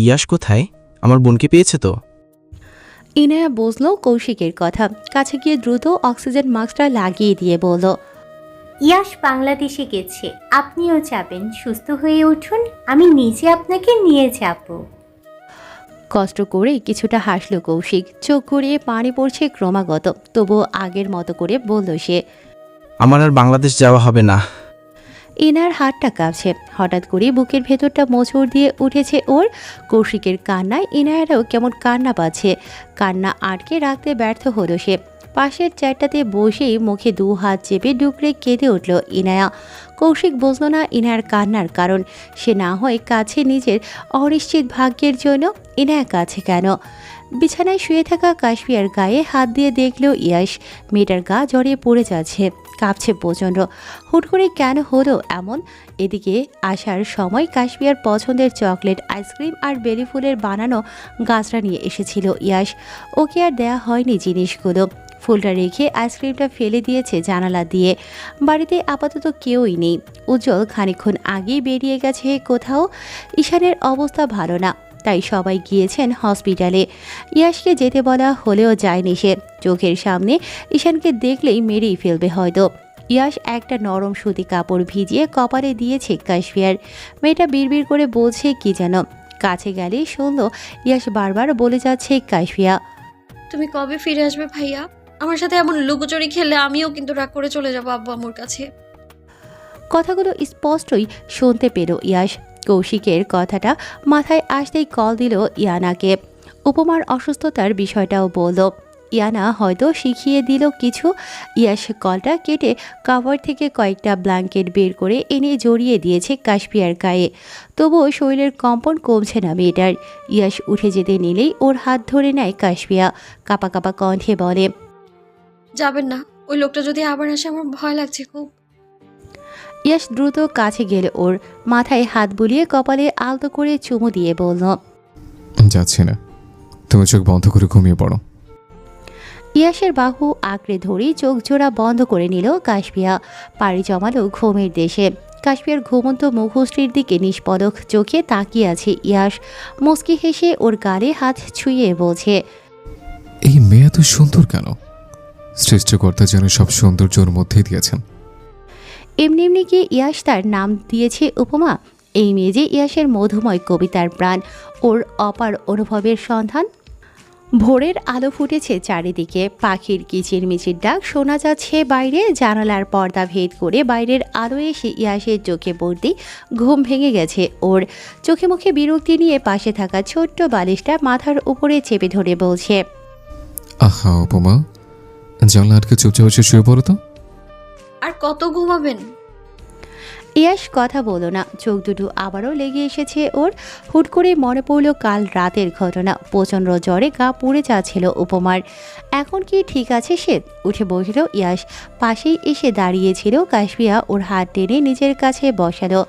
ইয়াশ কোথায়? আমার বোনকে পেয়েছে তো? ইনায়া বুঝল কৌশিকের কথা, কাছে গিয়ে দ্রুত অক্সিজেন মাস্কটা লাগিয়ে দিয়ে বলল, ইয়াশ বাংলাদেশে গেছে, আপনিও যাবেন। সুস্থ হয়ে উঠুন, আমি নিজে আপনাকে নিয়ে যাব। কষ্ট করে কিছুটা হাসল কৌশিক, চোখ ঘুরিয়ে পানি পড়ছে ক্রমাগত, তবুও আগের মতো করে বলল সে। আমার আর বাংলাদেশ যাওয়া হবে না। ইনার হাতটা কাঁপছে, হঠাৎ করে বুকের ভেতরটা মোচড় দিয়ে উঠেছে ওর। কৌশিকের কান্নায় ইনায়ারও কেমন কান্না পাচ্ছে, কান্না আটকে রাখতে ব্যর্থ হলো সে। পাশের চেয়ারটাতে বসেই মুখে দু হাত চেপে ডুকরে কেঁদে উঠল ইনায়া। কৌশিক বুঝল না ইনায়ার কান্নার কারণ, সে না হয় কাছে নিজের অনিশ্চিত ভাগ্যের জন্য, ইনায়া কাছে কেন? বিছানায় শুয়ে থাকা কাশপিয়ার গায়ে হাত দিয়ে দেখল ইয়াশ, মেয়েটার গা জড়িয়ে পড়ে যাচ্ছে, কাঁপছে প্রচণ্ড। হুট করে কেন হলো এমন? এদিকে আসার সময় কাশপিয়ার পছন্দের চকলেট, আইসক্রিম আর বেলি ফুলের বানানো গাছটা নিয়ে এসেছিল ইয়াশ। ওকে আর দেয়া হয়নি জিনিসগুলো। ফুলটা রেখে আইসক্রিমটা ফেলে দিয়েছে জানালা দিয়ে। বাড়িতে আপাতত কেউই নেই। উজ্জ্বল খানিকক্ষণ আগেই বেরিয়ে গেছে কোথাও। ঈশানের অবস্থা ভালো না, তাই সবাই গিয়েছেন হসপিটালে। ইয়াশকে যেতে বলা হলেও যায়নি সে। চোখের সামনে ঈশানকে দেখলেই মেরেই ফেলবে হয়তো। ইয়াশ একটা নরম সুতি কাপড় ভিজিয়ে কপালে দিয়েছে কাশপিয়ার। মেয়েটা বিড়বিড় করে বলছে কি যেন, কাছে গেলেই শুনল ইয়াশ বারবার বলে যাচ্ছে কাশপিয়া, তুমি কবে ফিরে আসবে ভাইয়া? আমার সাথে এমন লুকোচুরি খেললে আমিও কিন্তু রাগ করে চলে যাবো আব্বু আম্মুর কাছে। কথাগুলো স্পষ্টই শুনতে পেল ইয়াশ। কৌশিকের কথাটা মাথায় আসতেই কল দিল ইয়ানাকে। উপমার অসুস্থতার বিষয়টাও বলল। ইয়ানা হয়তো শিখিয়ে দিল কিছু। ইয়াশ কলটা কেটে কাভার থেকে কয়েকটা ব্ল্যাঙ্কেট বের করে এনে জড়িয়ে দিয়েছে কাশপিয়ার গায়ে। তবুও শরীরের কম্পন কমছে না মেয়েটার। ইয়াশ উঠে যেতে নিলেই ওর হাত ধরে নেয় কাশপিয়া, কাপা কাপা কণ্ঠে বলে, যাবেন না, ওই লোকটা যদি আবার আসে আমার ভয় লাগছে খুব। ইয়াশ দ্রুত কাছে গেলে ওর মাথায় হাত বুলিয়ে কপালে আলতো করে চুমু দিয়ে বলল, যাচ্ছি না, তুমি চোখ বন্ধ করে ঘুমিয়ে পড়ো। ইয়াশের বাহু আঁকড়ে ধরেই চোখ জোড়া বন্ধ করে নিল কাশপিয়া। পাড়ি জমালো ঘুমের দেশে। কাশপিয়ার ঘুমন্ত মুখশ্রীর দিকে নিষ্পলক চোখে তাকিয়ে আছে ইয়াশ। মুচকি হেসে ওর গালে হাত ছুঁয়ে বলছে, এই মেয়ে এত সুন্দর কেন? সৃষ্টিকর্তা যেন সব সৌন্দর্য ওর মধ্যেই দিয়েছেন। এমনি এমনি কি ইয়াশ তার নাম দিয়েছে উপমা? এই মেয়ে যে ইয়াশের মধুময় কবিতার প্রাণ, ওর অপার অনুভবের সন্ধান। ভোরের আলো ফুটেছে চারিদিকে, পাখির কিচিরমিচির ডাক শোনা যাচ্ছে বাইরে। জানালার পর্দা ভেদ করে বাইরের আলো এসে ইয়াশের চোখে পড়তেই ঘুম ভেঙে গেছে ওর। চোখে মুখে বিরক্তি নিয়ে পাশে থাকা ছোট্ট বালিশটা মাথার উপরে চেপে ধরে বলছে, আহা উপমা, জানলা আটকে চুপচাপ বসে শুয়ে পড়ো তো। আর কত ঘুমাবেন? ইয়াশ কথা বলো না, চোখ দুটো আবারও লেগে এসেছে ওর। হুট করে মনে পড়ল কাল রাতের ঘটনা। প্রচণ্ড জ্বরে গা পুড়ে যাচ্ছিল উপমার। এখন কি ঠিক আছে সে? উঠে বসল ইয়াশ। পাশেই এসে দাঁড়িয়েছিল কাশপিয়া, ওর হাত টেনে নিজের কাছে বসালো।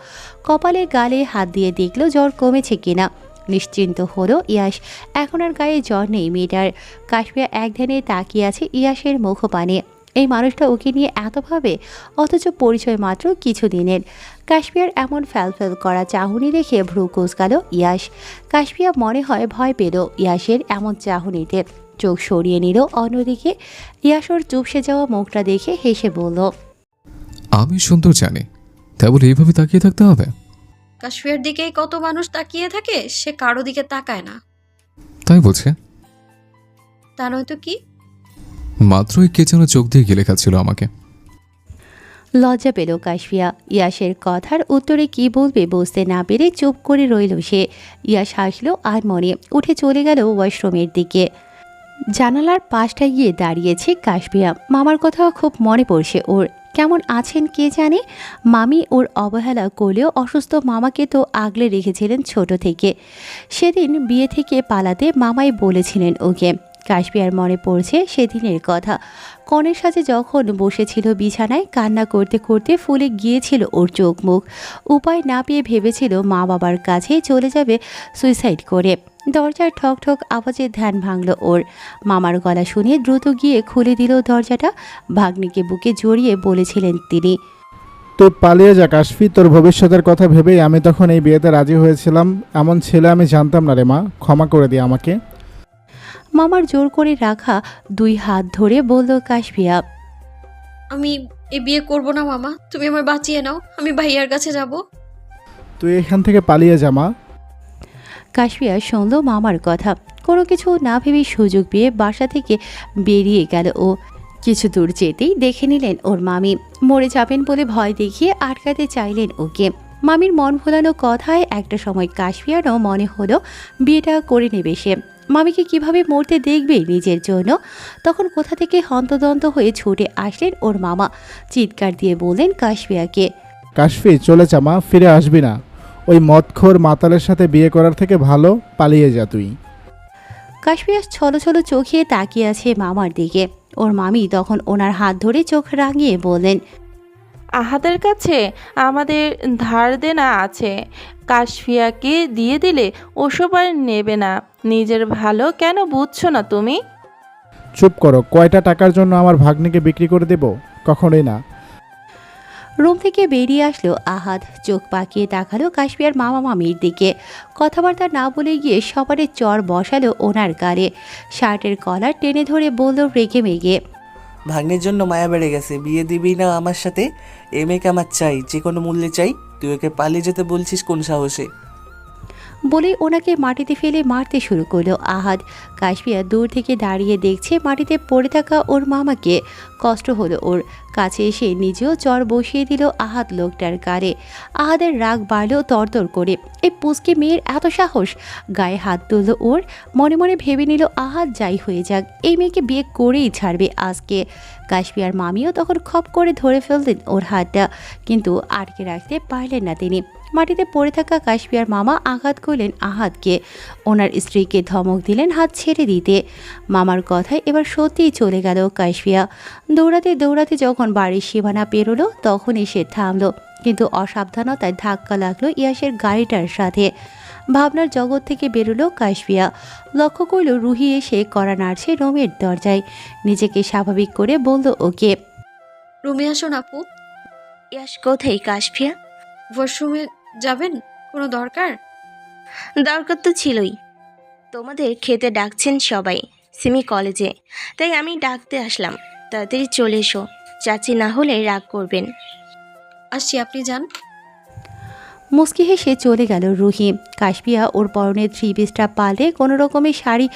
কপালে গালে হাত দিয়ে দেখলো জ্বর কমেছে কিনা। নিশ্চিন্ত হলো ইয়াশ, এখন আর গায়ে জ্বর নেই মেয়েটার। কাশপিয়া এক ধ্যানে তাকিয়ে আছে ইয়াশের মুখপানে। এই মানুষটা ওকে নিয়ে এত ভাবে, অথচ পরিচয় মাত্র কিছুদিনের। কাশপিয়ার এমন ফ্যালফ্যাল করা চাহনি দেখে ভ্রু কুঁচকাল ইয়াশ। কাশপিয়া মনে হয় ভয় পেল ইয়াশের এমন চাহনিতে, চোখ সরিয়ে নিল অন্যদিকে। ইয়াশ ওর চুপসে যাওয়া মুখটা দেখে হেসে বলল, আমি সুন্দর জানি, তাই বলে এইভাবে তাকিয়ে থাকতে হবে? কাশ্মীরের দিকেই কত মানুষ তাকিয়ে থাকে, সে কারো দিকে তাকায় না। তাই বলছে? তা নয়তো কি? মাত্রই কে যেন চোখ দিয়ে গেলে খাচ্ছিল আমাকে। লজ্জা পেল কাশপিয়া। ইয়াশের কথার উত্তরে কি বলবে বুঝতে না পেরে চুপ করে রইল সে। ইয়াশ হাসলো আর মনে উঠে চলে গেল ওয়াশরুমের দিকে। জানালার পাশটায় গিয়ে দাঁড়িয়েছে কাশপিয়া। মামার কথা খুব মনে পড়ছে ওর। কেমন আছেন কে জানে। মামি ওর অবহেলা করলেও অসুস্থ মামাকে তো আগলে রেখেছিলেন ছোট থেকে। সেদিন বিয়ে থেকে পালাতে মামাই বলেছিলেন ওকে। কাশপিয়ার মনে পড়ছে সেদিনের কথা। কনের সাজে যখন বসেছিল বিছানায়, কান্না করতে করতে ফুলে গিয়েছিল ওর চোখ মুখ। উপায় না পেয়ে ভেবেছিল মা বাবার কাছে চলে যাবে সুইসাইড করে। দরজার ঠক ঠক আওয়াজে ধ্যান ভাঙল ওর। মামার গলা শুনে দ্রুত গিয়ে খুলে দিল দরজাটা। ভাগ্নিকে বুকে জড়িয়ে বলেছিলেন তিনি, তুই পালিয়ে যা কাশফি, তোর ভবিষ্যতের কথা ভেবেই আমি তখন এই বিয়েতে রাজি হয়েছিলাম। এমন ছেলে আমি জানতাম না রে মা, ক্ষমা করে দিয়ে আমাকে। মামার জোর করে রাখা 2 হাত ধরে বলল কাশফিয়া। আমি এই বিয়ে করব না মামা, তুমি আমার বাঁচিয়ে নাও, আমি ভাইয়ার কাছে যাব। তুই এখান থেকে পালিয়ে যা মা। কাশফিয়া শুনল মামার কথা, কোনো কিছু না ভেবে সুযোগ পেয়ে বাসা থেকে বেরিয়ে গেল ও। কিছু দূর যেতেই দেখে নিলেন ওর মামি। মরে যাবেন বলে ভয় দেখিয়ে আটকাতে চাইলেন ওকে। মামির মন ভোলানো কথায় একটা সময় কাশফিয়ারও মনে হলো বিয়েটা করে নেবে সে। মামিকে কিভাবে মরতে দেখবে নিজের জন্য। তখন কোথা থেকে হন্তদন্ত হয়ে ছুটে আসলেন ওর মামা। চিৎকার দিয়ে বললেন কাশফিয়াকে, কাশফি চলে যা মা, ফিরে আসবি না। ওই মদখোর মাতালের সাথে বিয়ে করার থেকে ভালো পালিয়ে যা তুই। কাশফিয়া ছলো ছলো চোখে তাকিয়ে আছে মামার দিকে। ওর মামি তখন ওনার হাত ধরে চোখ রাঙিয়ে বললেন, আহাদের কাছে আমাদের ধার দেনা আছে, কাশফিয়াকে দিয়ে দিলে ওসব আর নেবে না। নিজের ভালো কেন বুঝছো না তুমি? চুপ করো, কয়টা টাকার জন্য আমার ভাগ্নিকে বিক্রি করে দেব? কখনোই না। রুম থেকে বেরিয়ে আসলো আহাদ। চোখ পাকিয়ে তাকালো কাশফিয়ার মামা মামির দিকে। কথাবার্তা না বলে গিয়ে সবারে চর বসালো ওনার গালে। শার্টের কলার টেনে ধরে বলল রেগে মেগে, ভাগ্নের জন্য মায়া বেড়ে গেছে, বিয়ে দিবি না আমার সাথে? এ মেয়েকে আমার চাই, যে কোনো মূল্যে চাই। তুই ওকে পালিয়ে যেতে বলছিস কোন সাহসে? বলেই ওনাকে মাটিতে ফেলে মারতে শুরু করলো আহাদ। কাশফিয়া দূর থেকে দাঁড়িয়ে দেখছে মাটিতে পড়ে থাকা ওর মামাকে। কষ্ট হলো ওর। কাছে এসে নিজেও চর বসিয়ে দিল আহাদ লোকটার গালে। আহাদের রাগ বাড়ল তরতর করে। এই পুচকে মেয়ের এত সাহস! গায়ে হাত তুলল ওর। মনে মনে ভেবে নিল আহাদ যাই হয়ে যাক, এই মেয়েকে বিয়ে করেই ছাড়বে আজকে। কাশফিয়ার মামিও তখন খপ করে ধরে ফেললেন ওর হাতটা, কিন্তু আটকে রাখতে পারলেন না তিনি। মাটিতে পড়ে থাকা কাশফিয়ার মামা আঘাত করলেন আহাদকে। ওনার স্ত্রীকে ধমক দিলেন হাত ছেড়ে দিতে। মামার কথায় এবার সত্যিই চলে গেল কাশফিয়া। দৌড়াতে দৌড়াতে যখন বাড়ির সীমানা পেরোলো তখন এসে থামলো, কিন্তু অসাবধানতায় ধাক্কা লাগলো ইয়াসের গাড়িটার সাথে। ভাবনার জগৎ থেকে বেরোলো কাশফিয়া। লক্ষ্য করল রুহি এসে কড়া নাড়ছে রুমের দরজায়। নিজেকে স্বাভাবিক করে বলল ওকে, রুমে আসুন আপু। ইয়াস কোথায় কাশফিয়া? ওয়াশরুমে যাবেন? কোনো দরকার? দরকার তো ছিলই। তোমাদের খেতে ডাকছেন সবাই সিমি কলেজে, তাই আমি ডাকতে আসলাম। তাড়াতাড়ি চলে এসো, চাচি না হলে রাগ করবেন। আসছি, আপনি যান। মুস্কি হেসে চলে গেল রুহি। কাশফিয়া ওর পরনের 3 পিসটা পাল্টে কোনো রকমের শাড়ি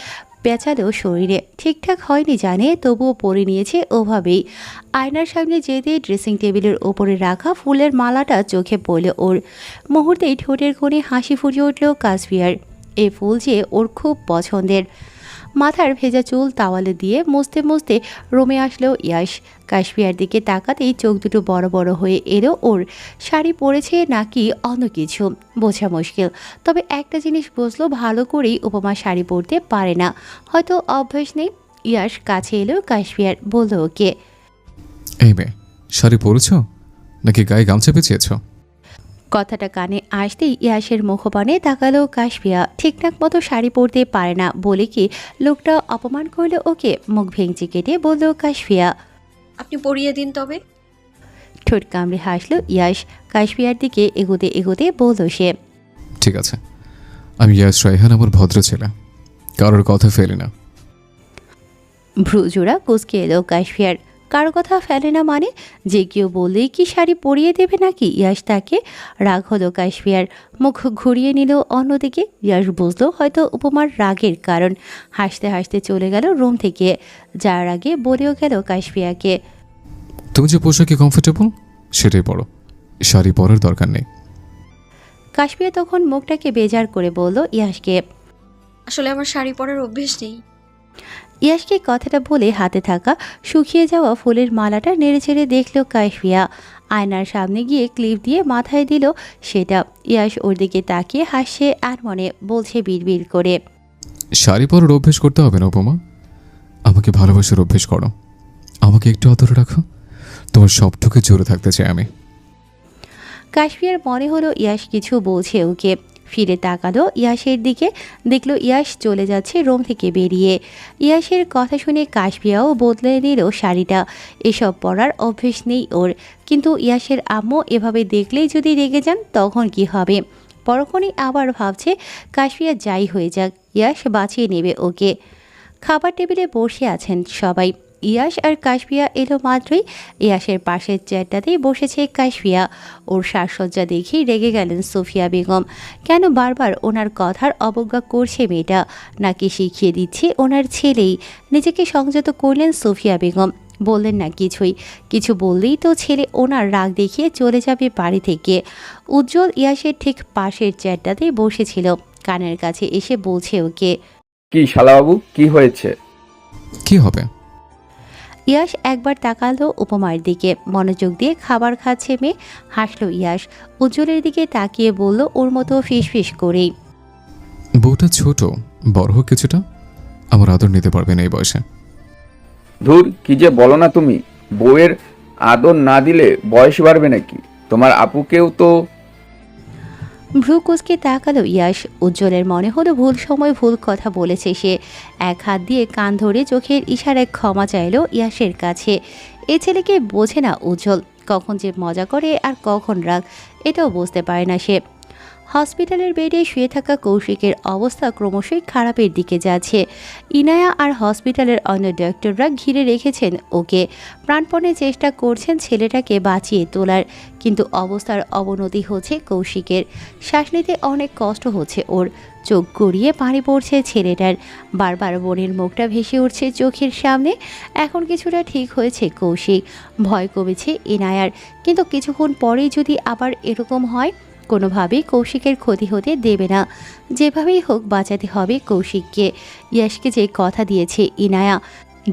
পেঁচালো শরীরে। ঠিকঠাক হয়নি জানে, তবুও পরে নিয়েছে ওভাবেই। আয়নার সামনে যেতে ড্রেসিং টেবিলের ওপরে রাখা ফুলের মালাটা চোখে পড়ল ওর। মুহূর্তেই ঠোঁটের কোণে হাসি ফুটে উঠল কাশফিয়ার। এই ফুল যে ওর খুব পছন্দের। মাথার ভেজা চুল তাওয়ালে দিয়ে মুছতে মুছতে রুমে আসলো ইয়াশ। কাশফিয়ার দিকে তাকাতেই চোখ দুটো বড় বড় হয়ে এলো ওর। শাড়ি পরেছে নাকি অন্য কিছু বোঝা মুশকিল, তবে একটা জিনিস বুঝলো, ভালো করেই উপমা শাড়ি পরতে পারে না, হয়তো অভ্যাস নেই। ইয়াশ কাছে এলো কাশফিয়ার, বলল ওকে, এই মেয়ে, শাড়ি পরেছ নাকি গায়ে গামছা পেঁচিয়েছ? কথাটা কানে আসতেই ইয়াসের মুখপানে তাকালো কাশফিয়া। ঠিকঠাক মতো শাড়ি পরতে পারে না বলে কি লোকটা অপমান করলো ওকে? মুখ ভেঙচি কেটে বলল কাশফিয়া। আপনি পরিয়ে দিন তবে। ঠোঁট কামড়ে হাসলো ইয়াশ। কাশফিয়ার দিকে এগোতে এগোতে বলল সে, ঠিক আছে, আমি ইয়াস রায়হান, আমার ভদ্র ছেলে, কারোর কথা ফেলি না। ভ্রুজোড়া কুঁচকে এলো কাশফিয়ার। কারো কথা ফেলে না মানে? যে কেউ বললেই কি শাড়ি পরিয়ে দেবে নাকি ইয়াশ তাকে? রাগ হলো কাশফিয়ার। মুখ ঘুরিয়ে নিল অন্যদিকে। ইয়াশ বুঝলো হয়তো উপমার রাগের কারণ। হাসতে হাসতে চলে গেল রুম থেকে। যার আগে বলেও গেল কাশফিয়াকে, তুমি যে পোশাকে কমফোর্টেবল সেটাই পরো, শাড়ি পরার দরকার নেই। কাশফিয়া তখন মুখটাকে বেজার করে বলল ইয়াশকে, আসলে আমার শাড়ি পরার অভ্যেস নেই। ইয়াশকে কথাটা বলে হাতে থাকা শুকিয়ে যাওয়া ফুলের মালাটা নেড়েচেড়ে দেখল কাশফিয়া। আয়নার সামনে গিয়ে ক্লিপ দিয়ে মাথায় দিল সেটা। ইয়াশ ওর দিকে তাকিয়ে হাসছে আর মনে বলছে বিড়বিড় করে, শাড়ি পরার অভ্যেস করতে হবে না উপমা, আমাকে ভালোবাসার অভ্যেস করো, আমাকে একটু আদরে রাখো, তোমার সবটুকু জোরে থাকতে চাই আমি। কাশফিয়ার মনে হলো ইয়াশ কিছু বলছে ওকে। ফিরে তাকালো ইয়াসের দিকে, দেখলো ইয়াস চলে যাচ্ছে রুম থেকে বেরিয়ে। ইয়াসের কথা শুনে কাশফিয়াও বদলে নিল শাড়িটা। এসব পরার অভ্যেস নেই ওর, কিন্তু ইয়াসের আম্মু এভাবে দেখলেই যদি রেগে যান তখন কি হবে? পরক্ষণই আবার ভাবছে কাশফিয়া যাই হয়ে যাক, ইয়াস বাঁচিয়ে নেবে ওকে। খাবার টেবিলে বসে আছেন সবাই। ইয়াস আর কাশফিয়া এলো মাত্রই ইয়াসের পাশের চেয়ারটাতেই বসেছে কাশফিয়া। ওর সাজসজ্জা দেখেই রেগে গেলেন সুফিয়া বেগম। কেন বারবার ওনার কথার অবজ্ঞা করছে মেয়েটা, নাকি শিখিয়ে দিচ্ছে ওনার ছেলেই? নিজেকে সংযত করলেন সুফিয়া বেগম, বললেন না কিছুই। কিছু বললেই তো ছেলে ওনার রাগ দেখিয়ে চলে যাবে বাড়ি থেকে। উজ্জ্বল ইয়াসের ঠিক পাশের চেয়ারটাতেই বসেছিল, কানের কাছে এসে বলছে ওকে। কি শালাবাবু, কি হয়েছে? কি হবে? ইয়াস একবার তাকালো উপমার দিকে, মনোযোগ দিয়ে খাবার খাচ্ছে মেয়ে। হাসলো ইয়াস, উজ্জ্বলের দিকে তাকিয়ে বলল ওর মতো ফিসফিস করেই। বউটা ছোট, বড় হোক কিছুটা, আমার আদর নিতে পারবে না এই বয়সে। ধুর, কি যে বলো না তুমি। বউয়ের আদর না দিলে বয়স বাড়বে নাকি? তোমার আপুকেও তো। ভ্রু কুচকে তাকালো ইয়াস। উজ্জ্বলের মনে হলো ভুল সময় ভুল কথা বলেছে সে। এক হাত দিয়ে কান ধরে চোখের ইশারায় ক্ষমা চাইলো ইয়াসের কাছে। এ ছেলেকে বোঝে না উজ্জ্বল, কখন যে মজা করে আর কখন রাগ এটাও বুঝতে পারে না সে। হসপিটালের বেডে শুয়ে থাকা কৌশিকের অবস্থা ক্রমশই খারাপের দিকে যাচ্ছে। ইনায়া আর হসপিটালের অন্য ডাক্তাররা ঘিরে রেখেছেন ওকে, প্রাণপণে চেষ্টা করছেন ছেলেটাকে বাঁচিয়ে তোলার, কিন্তু অবস্থার অবনতি হচ্ছে কৌশিকের। শ্বাস নিতে অনেক কষ্ট হচ্ছে ওর, চোখ গড়িয়ে পানি পড়ছে ছেলেটার, বারবার বোনের মুখটা ভেসে উঠছে চোখের সামনে। এখন কিছুটা ঠিক হয়েছে কৌশিক, ভয় কমেছে ইনায়ার, কিন্তু কিছুক্ষণ পরেই যদি আবার এরকম হয়, কোনোভাবেই কৌশিকের ক্ষতি হতে দেবে না। যেভাবেই হোক বাঁচাতে হবে কৌশিককে। ইয়াসকে যে কথা দিয়েছে ইনায়া,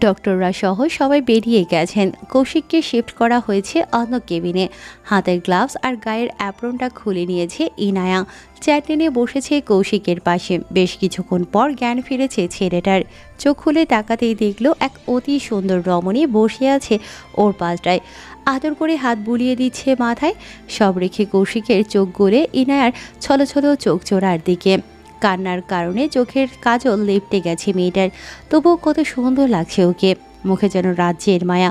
ডক্টররা সহ সবাই বেরিয়ে গেছেন। কৌশিককে শিফট করা হয়েছে অন্য কেবিনে। হাতের গ্লাভস আর গায়ের অ্যাপ্রনটা খুলে নিয়েছে ইনায়া। চেয়ার টেনে বসেছে কৌশিকের পাশে। বেশ কিছুক্ষণ পর জ্ঞান ফিরেছে ছেলেটার। চোখ খুলে তাকাতেই দেখলো এক অতি সুন্দর রমণী বসে আছে ওর পাশটায়, আদর করে হাত বুলিয়ে দিচ্ছে মাথায়। সব রেখে কৌশিকের চোখ গলে ইনায়ার ছলো চোখ চোরার দিকে। কান্নার কারণে চোখের কাজল লেপটে গেছে মেয়েটার, তবুও কত সুন্দর লাগছে ওকে। মুখে যেন রাজ্যের মায়া।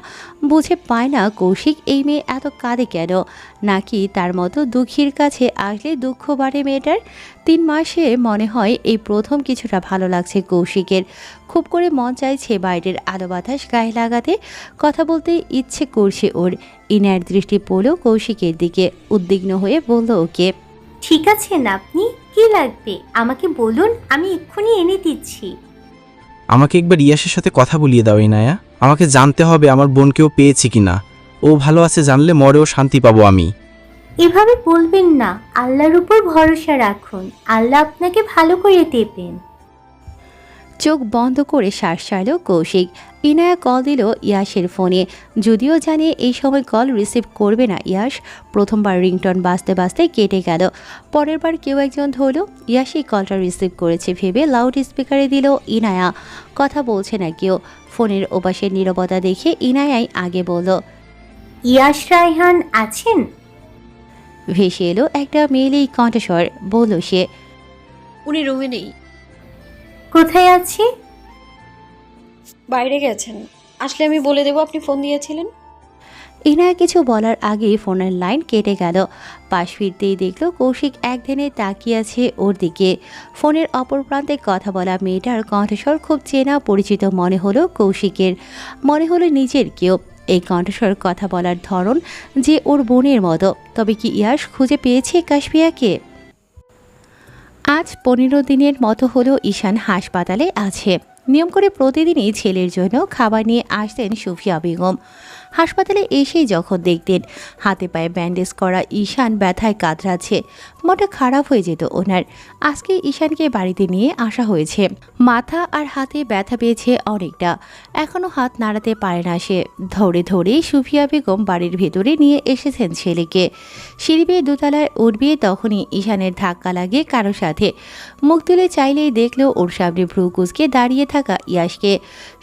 বুঝে পায় না কৌশিক এই মেয়ে এত কাঁদে কেন, নাকি তার মতো দুঃখীর কাছে আসলে দুঃখ বাড়ে মেয়েটার। 3 মাসে মনে হয় এই প্রথম কিছুটা ভালো লাগছে কৌশিকের। খুব করে মন চাইছে বাইরের আলো বাতাস গায়ে লাগাতে, কথা বলতে ইচ্ছে করছে ওর। ইনার দৃষ্টি পড়ল কৌশিকের দিকে, উদ্বিগ্ন হয়ে বলল ওকে। ঠিক আছেন আপনি? কি লাগবে আমাকে বলুন, আমি এক্ষুনি এনে দিচ্ছি। আমাকে একবার ইয়াসের সাথে কথা বলিয়ে দাও ইনায়া। আমাকে জানতে হবে আমার বোনকেও পেয়েছি কিনা। ও ভালো আছে জানলে মরেও শান্তি পাবো আমি। এভাবে বলবেন না, আল্লাহর উপর ভরসা রাখুন, আল্লাহ আপনাকে ভালো করে দেবেন। চোখ বন্ধ করে শ্বাস ছাড়ল কৌশিক। ইনায়া কল দিল ইয়াসের ফোনে, যদিও জানে এই সময় কল রিসিভ করবে না ইয়াস। প্রথমবার রিংটন বাজতে বাজতে কেটে গেল। পরের বার কেউ একজন ধরল, ইয়াসই কলটা রিসিভ করেছে ভেবে লাউড স্পিকারে দিল ইনায়া। কথা বলছে না কেউ। ফোনের ওপাশের নীরবতা দেখে ইনায়াই আগে বলল, ইয়াশ রায়হান আছেন? ভেসে এলো একটা মেয়েলি কণ্ঠস্বর। বলল সে, উনি রুমে নেই। কোথায় আছে? বাইরে গেছেন, আসলে আমি বলে দেবো আপনি ফোন দিয়েছিলেন। ইনায়া কিছু বলার আগেই ফোনের লাইন কেটে গেল। পাশ ফিরতেই দেখল কৌশিক একদিনে তাকিয়ে আছে ওর দিকে। ফোনের অপর প্রান্তে কথা বলা মেয়েটার কণ্ঠস্বর খুব চেনা পরিচিত মনে হলো কৌশিকের। মনে হলো নিজের কেউ। এই কণ্ঠস্বর, কথা বলার ধরন যে ওর বোনের মতো। তবে কি ইয়াস খুঁজে পেয়েছে কাশফিয়াকে? আজ 15 দিনের মতো হলো ঈশান হাসপাতালে আছে। নিয়ম করে প্রতিদিনই ছেলের জন্য খাবার নিয়ে আসতেন সুফিয়া বেগম। হাসপাতালে এসেই যখন দেখতেন হাতে পায়ে ব্যান্ডেজ করা ঈশান ব্যথায় কাতরাচ্ছে, মনটা খারাপ হয়ে যেত ওনার। আজকে ঈশানকে বাড়িতে নিয়ে আসা হয়েছে। মাথা আর হাতে ব্যথা পেয়েছে অনেকটা, এখনও হাত নাড়াতে পারে না সে। ধরে ধরে সুফিয়া বেগম বাড়ির ভেতরে নিয়ে এসেছেন ছেলেকে। সিঁড়ি বেয়ে দোতলায় উঠবে তখনই ঈশানের ধাক্কা লাগে কারো সাথে। মুখ তুলে চাইলেই দেখলো ওর সামনে ভ্রু কুঁচকে দাঁড়িয়ে থাকা ইয়াসকে।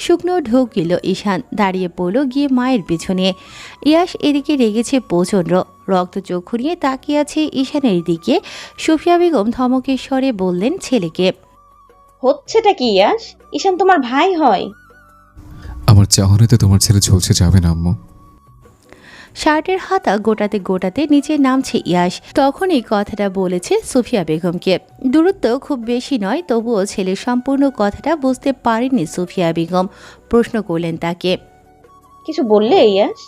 শুকনো ঢোক গেল ঈশান, দাঁড়িয়ে পড়ল গিয়ে মায়ের পিছনে। ইয়াশ এদিকে রেগেছে প্রচণ্ড, রক্তচক্ষু নিয়ে তাকিয়ে আছে ঈশানের দিকে। সুফিয়া বেগম ধমকের স্বরে বললেন ছেলেকে, হচ্ছেটা কি ইয়াশ? ঈশান তোমার ভাই হয়। আমার চাহনিতে তোমার ছেলে ঝলসে যাবে না আম্মু। শার্টের হাতা গোটাতে গোটাতে নিচে নামছে ইয়াশ। তখনই কথাটা বলেছে সুফিয়া বেগমকে। দূরত্ব খুব বেশি নয়, তবুও ছেলের সম্পূর্ণ কথাটা বুঝতে পারেননি সুফিয়া বেগম। প্রশ্ন করলেন তাকে, কিছু বললে ইয়াশ?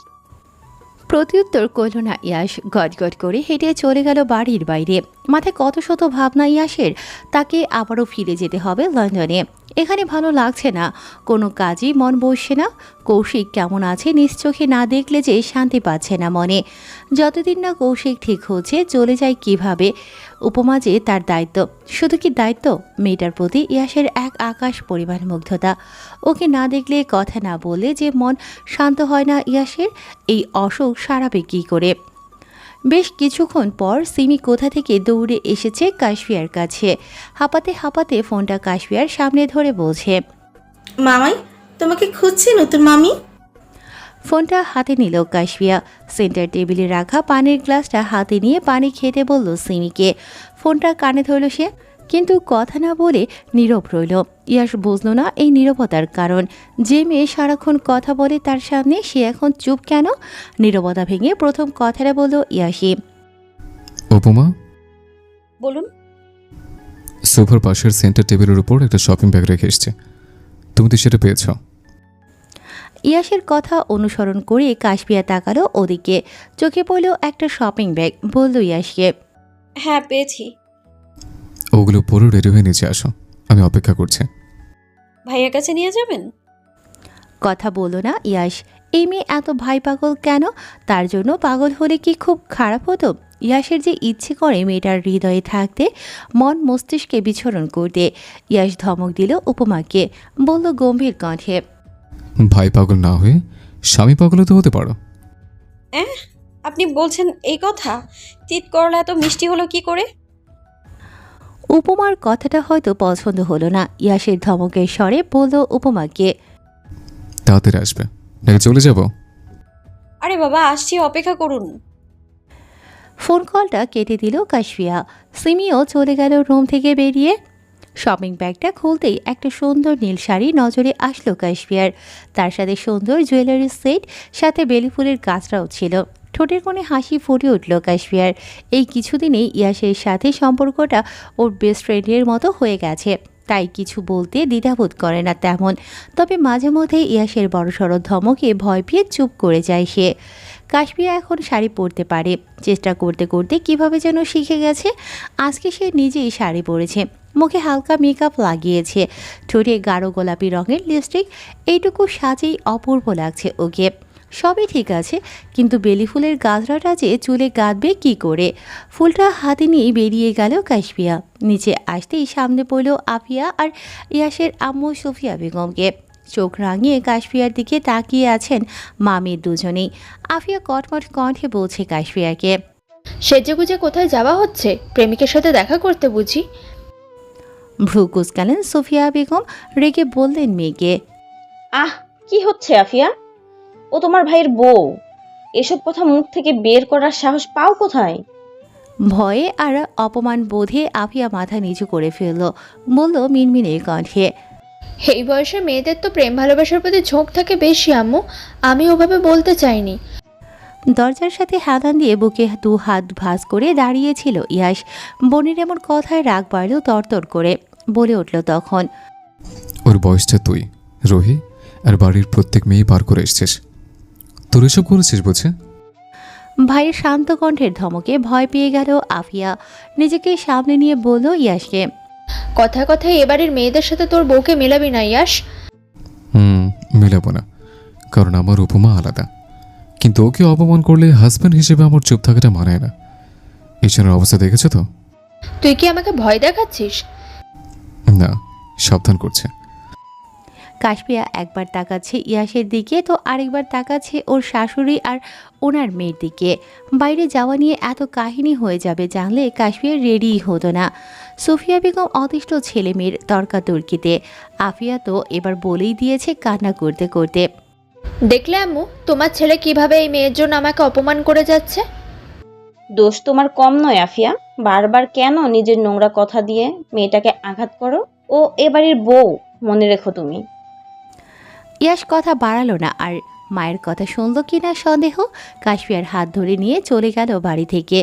প্রত্যুত্তর করল না ইয়াশ। গটগট করে হেঁটে চলে গেল বাড়ির বাইরে। মাথায় কত শত ভাবনা ইয়াশের। তাকে আবারও ফিরে যেতে হবে লন্ডনে। এখানে ভালো লাগছে না, কোনো কাজই মন বসছে না। কৌশিক কেমন আছে নিশ্চোখে না দেখলে যে শান্তি পাচ্ছে না মনে। যতদিন না কৌশিক ঠিক হচ্ছে চলে যায় কিভাবে। উপমা যে তার দায়িত্ব, শুধু কি দায়িত্ব, মেয়েটার প্রতি ইয়াশের এক আকাশ পরিমাণ মুগ্ধতা। ওকে না দেখলে, কথা না বললে যে মন শান্ত হয় না ইয়াশের। এই অসুখ সারাবে কী করে? বেশ কিছুক্ষণ পর সিমি কোথা থেকে দৌড়ে এসেছে কাশফিয়ার কাছে। হাঁপাতে হাঁপাতে ফোনটা কাশফিয়ার সামনে ধরে বলছে, মামাই তোমাকে খুঁজছি নতুন মামি। ফোনটা হাতে নিল কাশফিয়া। সেন্টার টেবিলে রাখা পানির গ্লাসটা হাতে নিয়ে পানি খেতে বলল সিমিকে। ফোনটা কানে ধরল সে, কিন্তু কথা না বলে নীরব রইল। ইয়াশ বুঝল না এই নীরবতার কারণ। যে মেয়ে সারাক্ষণ কথা বলে তার সামনে, সে এখন চুপ কেন? নীরবতা ভেঙে প্রথম কথাটা বলল ইয়াশি, উপমা, বলুন। সোফার পাশের সেন্টার টেবিলের উপর একটা শপিং ব্যাগ রেখে এসছে, তুমি তো সেটা পেয়েছ? ইয়াশের কথা অনুসরণ করে কাশফিয়া তাকালো ওদিকে। চোখে পড়ল একটা শপিং ব্যাগ। বলল ইয়াশকে, হ্যাঁ পেয়েছি। ওগুলো পুরো রেডি হয়ে নিচে আসো, আমি অপেক্ষা করছি। ভাইয়ের কাছে নিয়ে যাবেন? কথা বলো না ইয়াশ। এই মেয়ে এত ভাই পাগল কেন? তার জন্য পাগল হলে কি খুব খারাপ হতো? ইয়াশের যে ইচ্ছে করে মেয়েটার হৃদয়ে থাকতে, মন মস্তিষ্কে বিচরণ করতে। ইয়াশ ধমক দিল উপমাকে। বলল গম্ভীর কণ্ঠে, ভাই পাগল না হয়ে স্বামী পাগল তো হতে পারো। আপনি বলছেন এই কথা? তিত করলা এত মিষ্টি হলো কি করে? উপমার কথাটা হয়তো পছন্দ হলো না। ইয়াশের ধমকের স্বরে বলল উপমাকে, তাড়াতাড়ি আসবে নাকি চলে যাব? আরে বাবা আসছি, অপেক্ষা করুন। ফোন কলটা কেটে দিল কাশফিয়া। সিমিও চলে গেল রুম থেকে বেরিয়ে। শপিং ব্যাগটা খুলতেই একটা সুন্দর নীল শাড়ি নজরে আসলো কাশফিয়ার। তার সাথে সুন্দর জুয়েলারি সেট, সাথে বেলি ফুলের গাছটাও ছিল। ঠোঁটের কোণে হাসি ফুটে উঠল কাশফিয়ার। এই কিছুদিনেই ইয়াশের সাথে সম্পর্কটা ওর বেস্ট ফ্রেন্ডের মতো হয়ে গেছে, তাই কিছু বলতে দ্বিধাবোধ করে না তেমন। তবে মাঝে মধ্যে ইয়াশের বড়সড় ধমকে ভয় পেয়ে চুপ করে যায় সে। কাশফিয়া এখন শাড়ি পরতে পারে। চেষ্টা করতে করতে কিভাবে যেন শিখে গেছে। আজকে সে নিজেই শাড়ি পরেছে, মুখে হালকা মেকআপ লাগিয়েছে, ঠোঁটে গাঢ় গোলাপি রঙের লিপস্টিক। এইটুকু সাজেই অপূর্ব লাগছে ওকে। সবই ঠিক আছে, কিন্তু বেলি ফুলের গাছড়াটা যে চুলে গাঁথবে কি করে? ফুলটা হাতে নিয়ে বেরিয়ে গেল কাশফিয়া। নিচে আসতেই সামনে পড়ল আফিয়া আর ইয়াশের আম্মু সুফিয়া বেগমকে। চোখ রাঙিয়ে কাশফিয়ার দিকে তাকিয়ে আছেন মামির দুজনেই। আফিয়া কটমট কণ্ঠে বলছে কাশফিয়াকে, সেজেগুজে কোথায় যাওয়া হচ্ছে? প্রেমিকের সাথে দেখা করতে বুঝি? ভ্রু কুচকালেন সুফিয়া বেগম। রেগে বললেন মেয়েকে, আহ, কি হচ্ছে আফিয়া? ও তোমার ভাইয়ের বউ, এসব কথা মুখ থেকে বের করার সাহস পাও কোথায়? ভয়ে আর অপমান বোধে আফিয়া মাথা নিচু করে ফেলল। বলল মিনমিনের কণ্ঠে, এই বয়সে মেয়েদের তো প্রেম ভালোবাসার প্রতি ঝোঁক থাকে বেশি আম্মু, আমি ওভাবে বলতে চাইনি। দরজার সাথে হাতান দিয়ে বুকে দু হাত ভাঁজ করে দাঁড়িয়েছিল ইয়াশ। বোনের এমন কথায় রাগ বাড়ল তরতর করে। বলে উঠল তখন, ওর বয়সটা তুই, রোহি আর বাড়ির প্রত্যেক মেয়ে পার করে এসছিস, তোর এসব করেছিস বুঝে? ভাইয়ের শান্ত কণ্ঠের ধমকে ভয় পেয়ে গেল আফিয়া। নিজেকে সামনে নিয়ে বলল ইয়াশকে, কথায় কথায় এবারের মেয়েদের সাথে তোর বউকে মেলাবি না ইয়াশ। মেলাবো না, কারণ আমার উপমা আলাদা। কিন্তু ওকে অপমান করলে হাজব্যান্ড হিসেবে আমার চুপ থাকাটা মানায় না। এছাড়ার অবস্থা দেখেছো তো? তুই কি আমাকে ভয় দেখাচ্ছিস? না, সাবধান করছে। কাশফিয়া একবার তাকাচ্ছে ইয়াশের দিকে, তো আরেকবার তাকাচ্ছে ওর শাশুড়ি আর ওনার মেয়ের দিকে। বাইরে যাওয়া নিয়ে এত কাহিনী হয়ে যাবে জানলে কাশফিয়া রেডিই হতো না। সুফিয়া বেগম অতিষ্ঠ ছেলে মেয়ের তর্কাতর্কিতে। আফিয়া তো এবার বলেই দিয়েছে কান্না করতে করতে, দেখলে আম্মু তোমার ছেলে কিভাবে এই মেয়ের জন্য আমাকে অপমান করে যাচ্ছে? দোষ তোমার কম নয় আফিয়া, বারবার কেন নিজের নোংরা কথা দিয়ে মেয়েটাকে আঘাত করো? ও এ বাড়ির বউ, মনে রেখো তুমি। ইয়াশ কথা বাড়ালো না আর মায়ের কথা শুনল কিনা সন্দেহ। কাশফিয়ার হাত ধরে নিয়ে চলে গেল বাড়ি থেকে।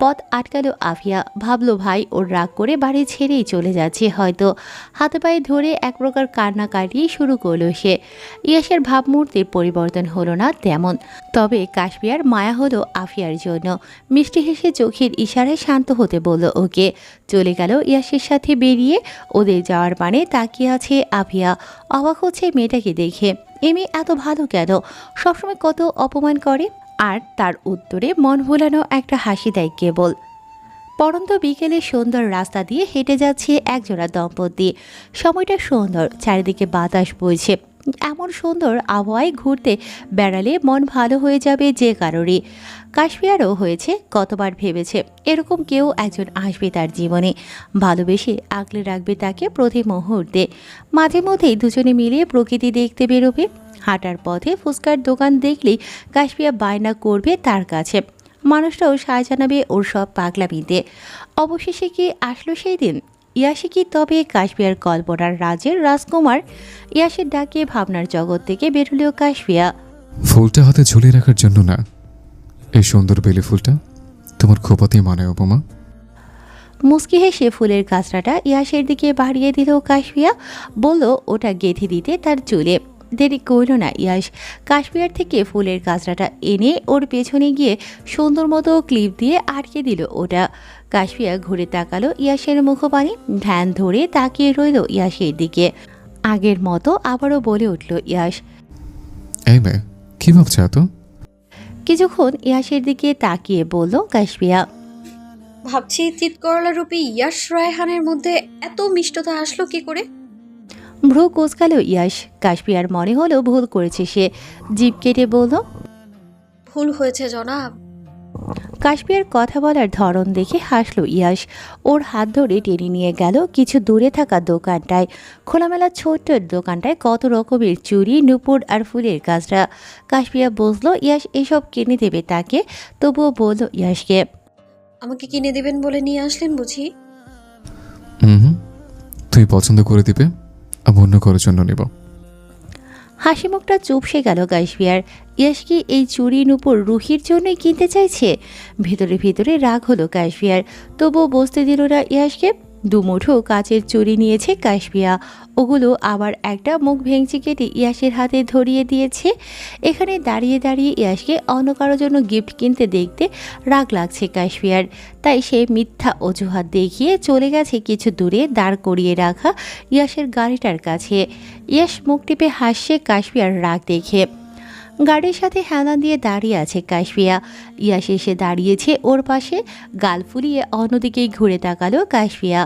পথ আটকালো আফিয়া, ভাবলো ভাই ওর রাগ করে বাড়ি ছেড়েই চলে যাচ্ছে হয়তো। হাতে পায়ে ধরে এক প্রকার কান্নাকাটি শুরু করলো সে। ইয়াশের ভাবমূর্তির পরিবর্তন হলো না তেমন, তবে কাশফিয়ার মায়া হলো আফিয়ার জন্য। মিষ্টি হেসে চোখের ইশারায় শান্ত হতে বলল ওকে। চলে গেল ইয়াশের সাথে বেরিয়ে। ওদের যাওয়ার মানে তাকিয়ে আছে আফিয়া। অবাক হচ্ছে মেয়েটাকে দেখে, এ মেয়ে এত ভালো কেন, সবসময় কত অপমান করে। আর তার উত্তরে মন ভোলানো একটা হাসি দেয় কেবল। পরন্ত বিকেলে সুন্দর রাস্তা দিয়ে হেঁটে যাচ্ছে একজোড়া দম্পতি। সময়টা সুন্দর, চারিদিকে বাতাস বইছে। এমন সুন্দর আবহাওয়ায় ঘুরতে বেড়ালে মন ভালো হয়ে যাবে যে কারোরই। কাশফিয়ারও হয়েছে, কতবার ভেবেছে এরকম কেউ একজন আসবে তার জীবনে, ভালোবেসে আগলে রাখবে তাকে প্রতি মুহূর্তে। মাঝে মধ্যেই দুজনে মিলে প্রকৃতি দেখতে বেরোবে। হাঁটার পথে ফুচকার দোকান দেখলেই কাশফিয়া বায়না করবে তার কাছে। মানুষটাও সায় জানাবে ওর সব পাগলামিতে। অবশেষে কি আসলো সেই দিন? ইয়াসে কি তবে কাশফিয়ার কল্পনার রাজের রাজকুমার? ইয়াসের ডাকে ভাবনার জগৎ থেকে বেরোলেও কাশফিয়া। ফুলটা হাতে ঝুলিয়ে রাখার জন্য না, এই সুন্দর বেলি ফুলটা তোমার খোপাতেই মানায় উপমা। মুস্কি হেসে ফুলের গাছটাটা ইয়াসের দিকে বাড়িয়ে দিল কাশফিয়া। বলল ওটা গেঁথে দিতে তার চুলে। দেরি করল না ইয়াস, কাশফিয়ার থেকে ফুলের গাছটাটা এনে ওর পেছনে গিয়ে সুন্দর মতো ক্লিপ দিয়ে আটকে দিল ওটা। কাশফিয়া ঘুরে তাকালো ইয়াসের মুখপানে, ধ্যান ধরে তাকিয়ে রইল ইয়াসের দিকে। আগের মতো আবারও বলে উঠল ইয়াস। এই মেয়ে, কি ভাবছো এত? কিছুক্ষণ ইয়াসের দিকে তাকিয়ে বলল কাশফিয়া। ভাবছি চিৎকরলা রূপী ইয়াশ রায়হানের মধ্যে এত মিষ্টতা আসলো কি করে? ভ্রু কোচকালো ইয়াস। কাশফিয়ার মনে হলো ভুল করেছে সে। জিভ কেটে বলল, ভুল হয়েছে জনাব। কাশফিয়ার কথা বলার ধরন দেখে হাসলো ইয়াস। ওর হাত ধরে টেনে নিয়ে গেল কিছু দূরে থাকা দোকানটায়। খোলামেলা ছোট্ট দোকানটায় কত রকমের চুড়ি, নুপুর আর ফুলের গাছটা। কাশফিয়া বুঝলো ইয়াস এসব কিনে দেবে তাকে, তবুও বলল ইয়াসকে, আমাকে কিনে দিবেন বলে নিয়ে আসলেন বুঝি? হুম, তুই পছন্দ করে দিবে, আমি অন্য করার জন্য নেব। হাসি মুখটা চুপসে গেল কাশফিয়ার। ইয়াস কি এই চুড়ি নুপুর রুহির জন্যই কিনতে চাইছে? ভিতরে ভিতরে রাগ হলো কাশফিয়ার, তবুও বসতে দিল না ইয়াসকে। দুমুঠো কাচের চুড়ি নিয়েছে কাশফিয়া, ওগুলো আবার একটা মুখ ভেঙচি কেটে ইয়াসের হাতে ধরিয়ে দিয়েছে। এখানে দাঁড়িয়ে দাঁড়িয়ে ইয়াসকে অন্য কারোর জন্য গিফট কিনতে দেখতে রাগ লাগছে কাশফিয়ার, তাই সে মিথ্যা অজুহাত দেখিয়ে চলে গেছে কিছু দূরে দাঁড় করিয়ে রাখা ইয়াসের গাড়িটার কাছে। ইয়াস মুখ টিপে হাসছে কাশফিয়ার রাগ দেখে। গাড়ির সাথে হেলান দিয়ে দাঁড়িয়ে আছে কাশফিয়া। ইয়াস এসে দাঁড়িয়েছে ওর পাশে, গাল ফুলিয়ে অন্যদিকেই ঘুরে তাকালো কাশফিয়া।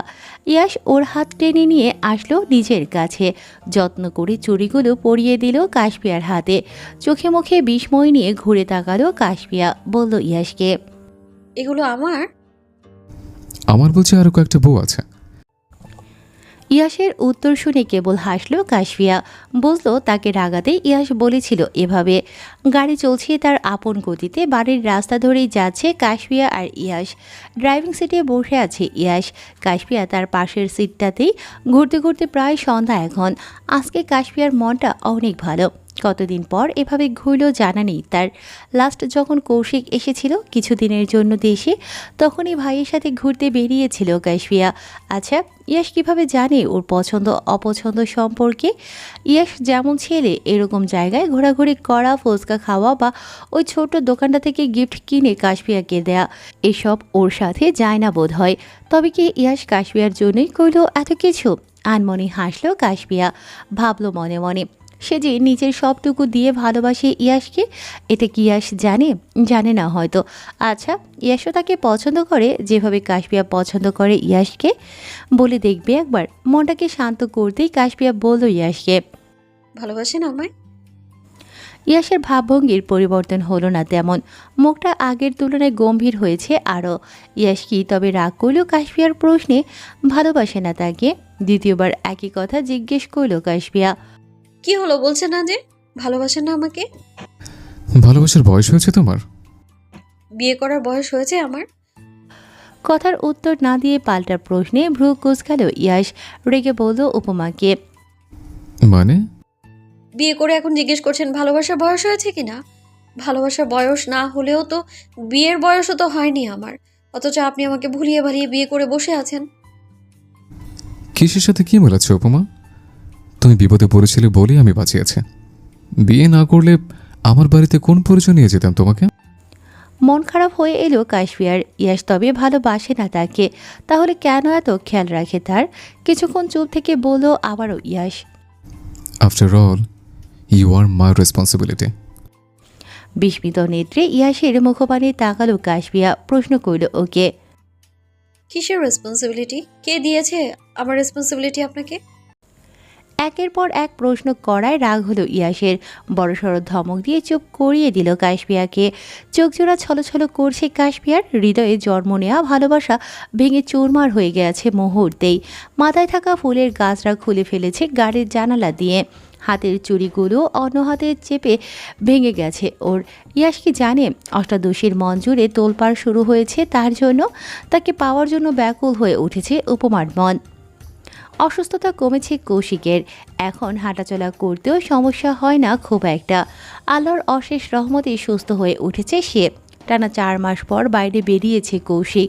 ইয়াস ওর হাত টেনে নিয়ে আসলো নিজের কাছে, যত্ন করে চুড়িগুলো পরিয়ে দিল কাশফিয়ার হাতে। চোখে মুখে বিস্ময় নিয়ে ঘুরে তাকালো কাশফিয়া, বলল ইয়াসকে, এগুলো আমার? আমার বলছে আরো কয়েকটা বউ আছে। ইয়াসের উত্তর শুনে কেবল হাসলো কাশফিয়া। বুঝলো তাকে রাগাতে ইয়াস বলেছিল এভাবে। গাড়ি চলছে তার আপন গতিতে। বাড়ির রাস্তা ধরেই যাচ্ছে কাশফিয়া আর ইয়াস। ড্রাইভিং সিটে বসে আছে ইয়াস, কাশফিয়া তার পাশের সিটটাতেই। ঘুরতে ঘুরতে প্রায় সন্ধ্যা এখন। আজকে কাশফিয়ার মনটা অনেক ভালো। কতদিন পর এভাবে ঘুরলো জানা নেই তার। লাস্ট যখন কৌশিক এসেছিল কিছুদিনের জন্য দেশে, তখনই ভাইয়ের সাথে ঘুরতে বেরিয়েছিল কাশফিয়া। আচ্ছা, ইয়াস কিভাবে জানে ওর পছন্দ অপছন্দ সম্পর্কে? ইয়াস যেমন ছেলে এরকম জায়গায় ঘোরাঘুরি করা, ফুচকা খাওয়া বা ওই ছোট দোকানটা থেকে গিফট কিনে কাশফিয়াকে দেয়া, এসব ওর সাথে যায় না বোধ হয়। তবে কি ইয়াস কাশফিয়ার জন্যই করলো এত কিছু? আনমনে হাসলো কাশফিয়া, ভাবলো মনে মনে সে যে নিজের সবটুকু দিয়ে ভালোবাসে ইয়াসকে। এটা কি ইয়াস জানে? জানে না হয়তো। আচ্ছা, ইয়াসও তাকে পছন্দ করে যেভাবে কাশফিয়া পছন্দ করে ইয়াসকে। বলে দেখবে একবার। মনটাকে শান্ত করতেই কাশফিয়া বলল ইয়াসকে, ভালোবাসেন আমায়? ইয়াসের ভাবভঙ্গির পরিবর্তন হলো না তেমন। মুখটা আগের তুলনায় গম্ভীর হয়েছে আরও। ইয়াস কি তবে রাগ করল কাশফিয়ার প্রশ্নে? ভালোবাসে না তাকে? দ্বিতীয়বার একই কথা জিজ্ঞেস করল কাশফিয়া। কি হলো বলছে না যে? ভালোবাসেন না আমাকে? ভালোবাসার বয়স হয়েছে তোমার? বিয়ে করার বয়স হয়েছে আমার। কথার উত্তর না দিয়ে পাল্টা প্রশ্নে ভ্রু কুঁচকাল ইয়াশ। রেগে বলল উপমাকে। মানে? বিয়ে করে এখন জিজ্ঞেস করছেন ভালোবাসার বয়স হয়েছে কিনা? ভালোবাসার বয়স না হলেও তো বিয়ের বয়সও তো হয়নি আমার, অথচ আপনি আমাকে ভুলিয়ে ভালিয়ে বিয়ে করে বসে আছেন। কিসের সাথে কি মেলাচ্ছে উপমা? তুমি বিপদে পড়েছিলে বলেই আমি বাঁচিয়েছি। বিয়ে না করলে আমার বাড়িতে কোন পরিচয় নিয়ে যেতাম তোমাকে? মন খারাপ হয়ে এলো কাশফিয়ার। ইয়াশ তবে ভালোবাসে না তাকে, তাহলে কেন এত খেয়াল রাখে তার? কিছুক্ষণ চুপ থেকে বলল আবারও Yash. After all you are my responsibility. বিস্মিত নেত্রে ইয়াশের মুখপানে তাকালো কাশফিয়া। প্রশ্ন করল ওকে। কিসের রেসপন্সিবিলিটি? কে দিয়েছে আমার রেসপন্সিবিলিটি আপনাকে? একের পর এক প্রশ্ন করায় রাগ হলো ইয়াশের। বড়সড় ধমক দিয়ে চুপ করিয়ে দিল কাশফিয়াকে। চোখজোড়া ছলছল করছে কাশফিয়ার। হৃদয়ে জন্ম নেওয়া ভালোবাসা ভেঙে চুরমার হয়ে গেছে মুহূর্তেই। মাথায় থাকা ফুলের গাছরা খুলে ফেলেছে গাড়ির জানালা দিয়ে। হাতের চুড়িগুলো অন্য হাতে চেপে ভেঙে গেছে ওর। ইয়াশ কি জানে অষ্টাদশীর মন জুড়ে তোলপাড় শুরু হয়েছে তার জন্য? তাকে পাওয়ার জন্য ব্যাকুল হয়ে উঠেছে উপমার মন। অসুস্থতা কমেছে কৌশিকের। এখন হাঁটাচলা করতেও সমস্যা হয় না খুব একটা। আল্লাহর অশেষ রহমতে সুস্থ হয়ে উঠেছে সে। টানা 4 মাস পর বাইরে বেরিয়েছে কৌশিক।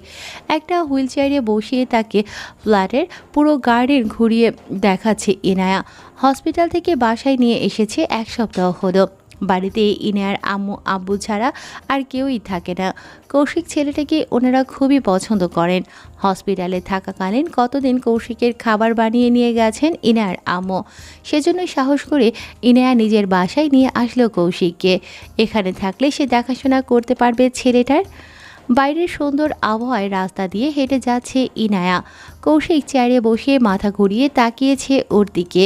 একটা হুইল চেয়ারে বসিয়ে তাকে ফ্ল্যাটের পুরো গার্ডেন ঘুরিয়ে দেখাচ্ছে ইনায়া। হসপিটাল থেকে বাসায় নিয়ে এসেছে 1 সপ্তাহ হলো। বাড়িতে ইনায়ার আম্মু আব্বু ছাড়া আর কেউই থাকে না। কৌশিক ছেলেটাকে ওনারা খুবই পছন্দ করেন। হসপিটালে থাকাকালীন কতদিন কৌশিকের খাবার বানিয়ে নিয়ে গেছেন ইনায়ার আম্মু। সেজন্য সাহস করে ইনায়া নিজের বাসায় নিয়ে আসলো কৌশিককে। এখানে থাকলে সে দেখাশোনা করতে পারবে ছেলেটার। বাইরের সুন্দর আবহাওয়ায় রাস্তা দিয়ে হেঁটে যাচ্ছে ইনায়া। কৌশিক চেয়ারে বসে মাথা ঘুরিয়ে তাকিয়েছে ওর দিকে।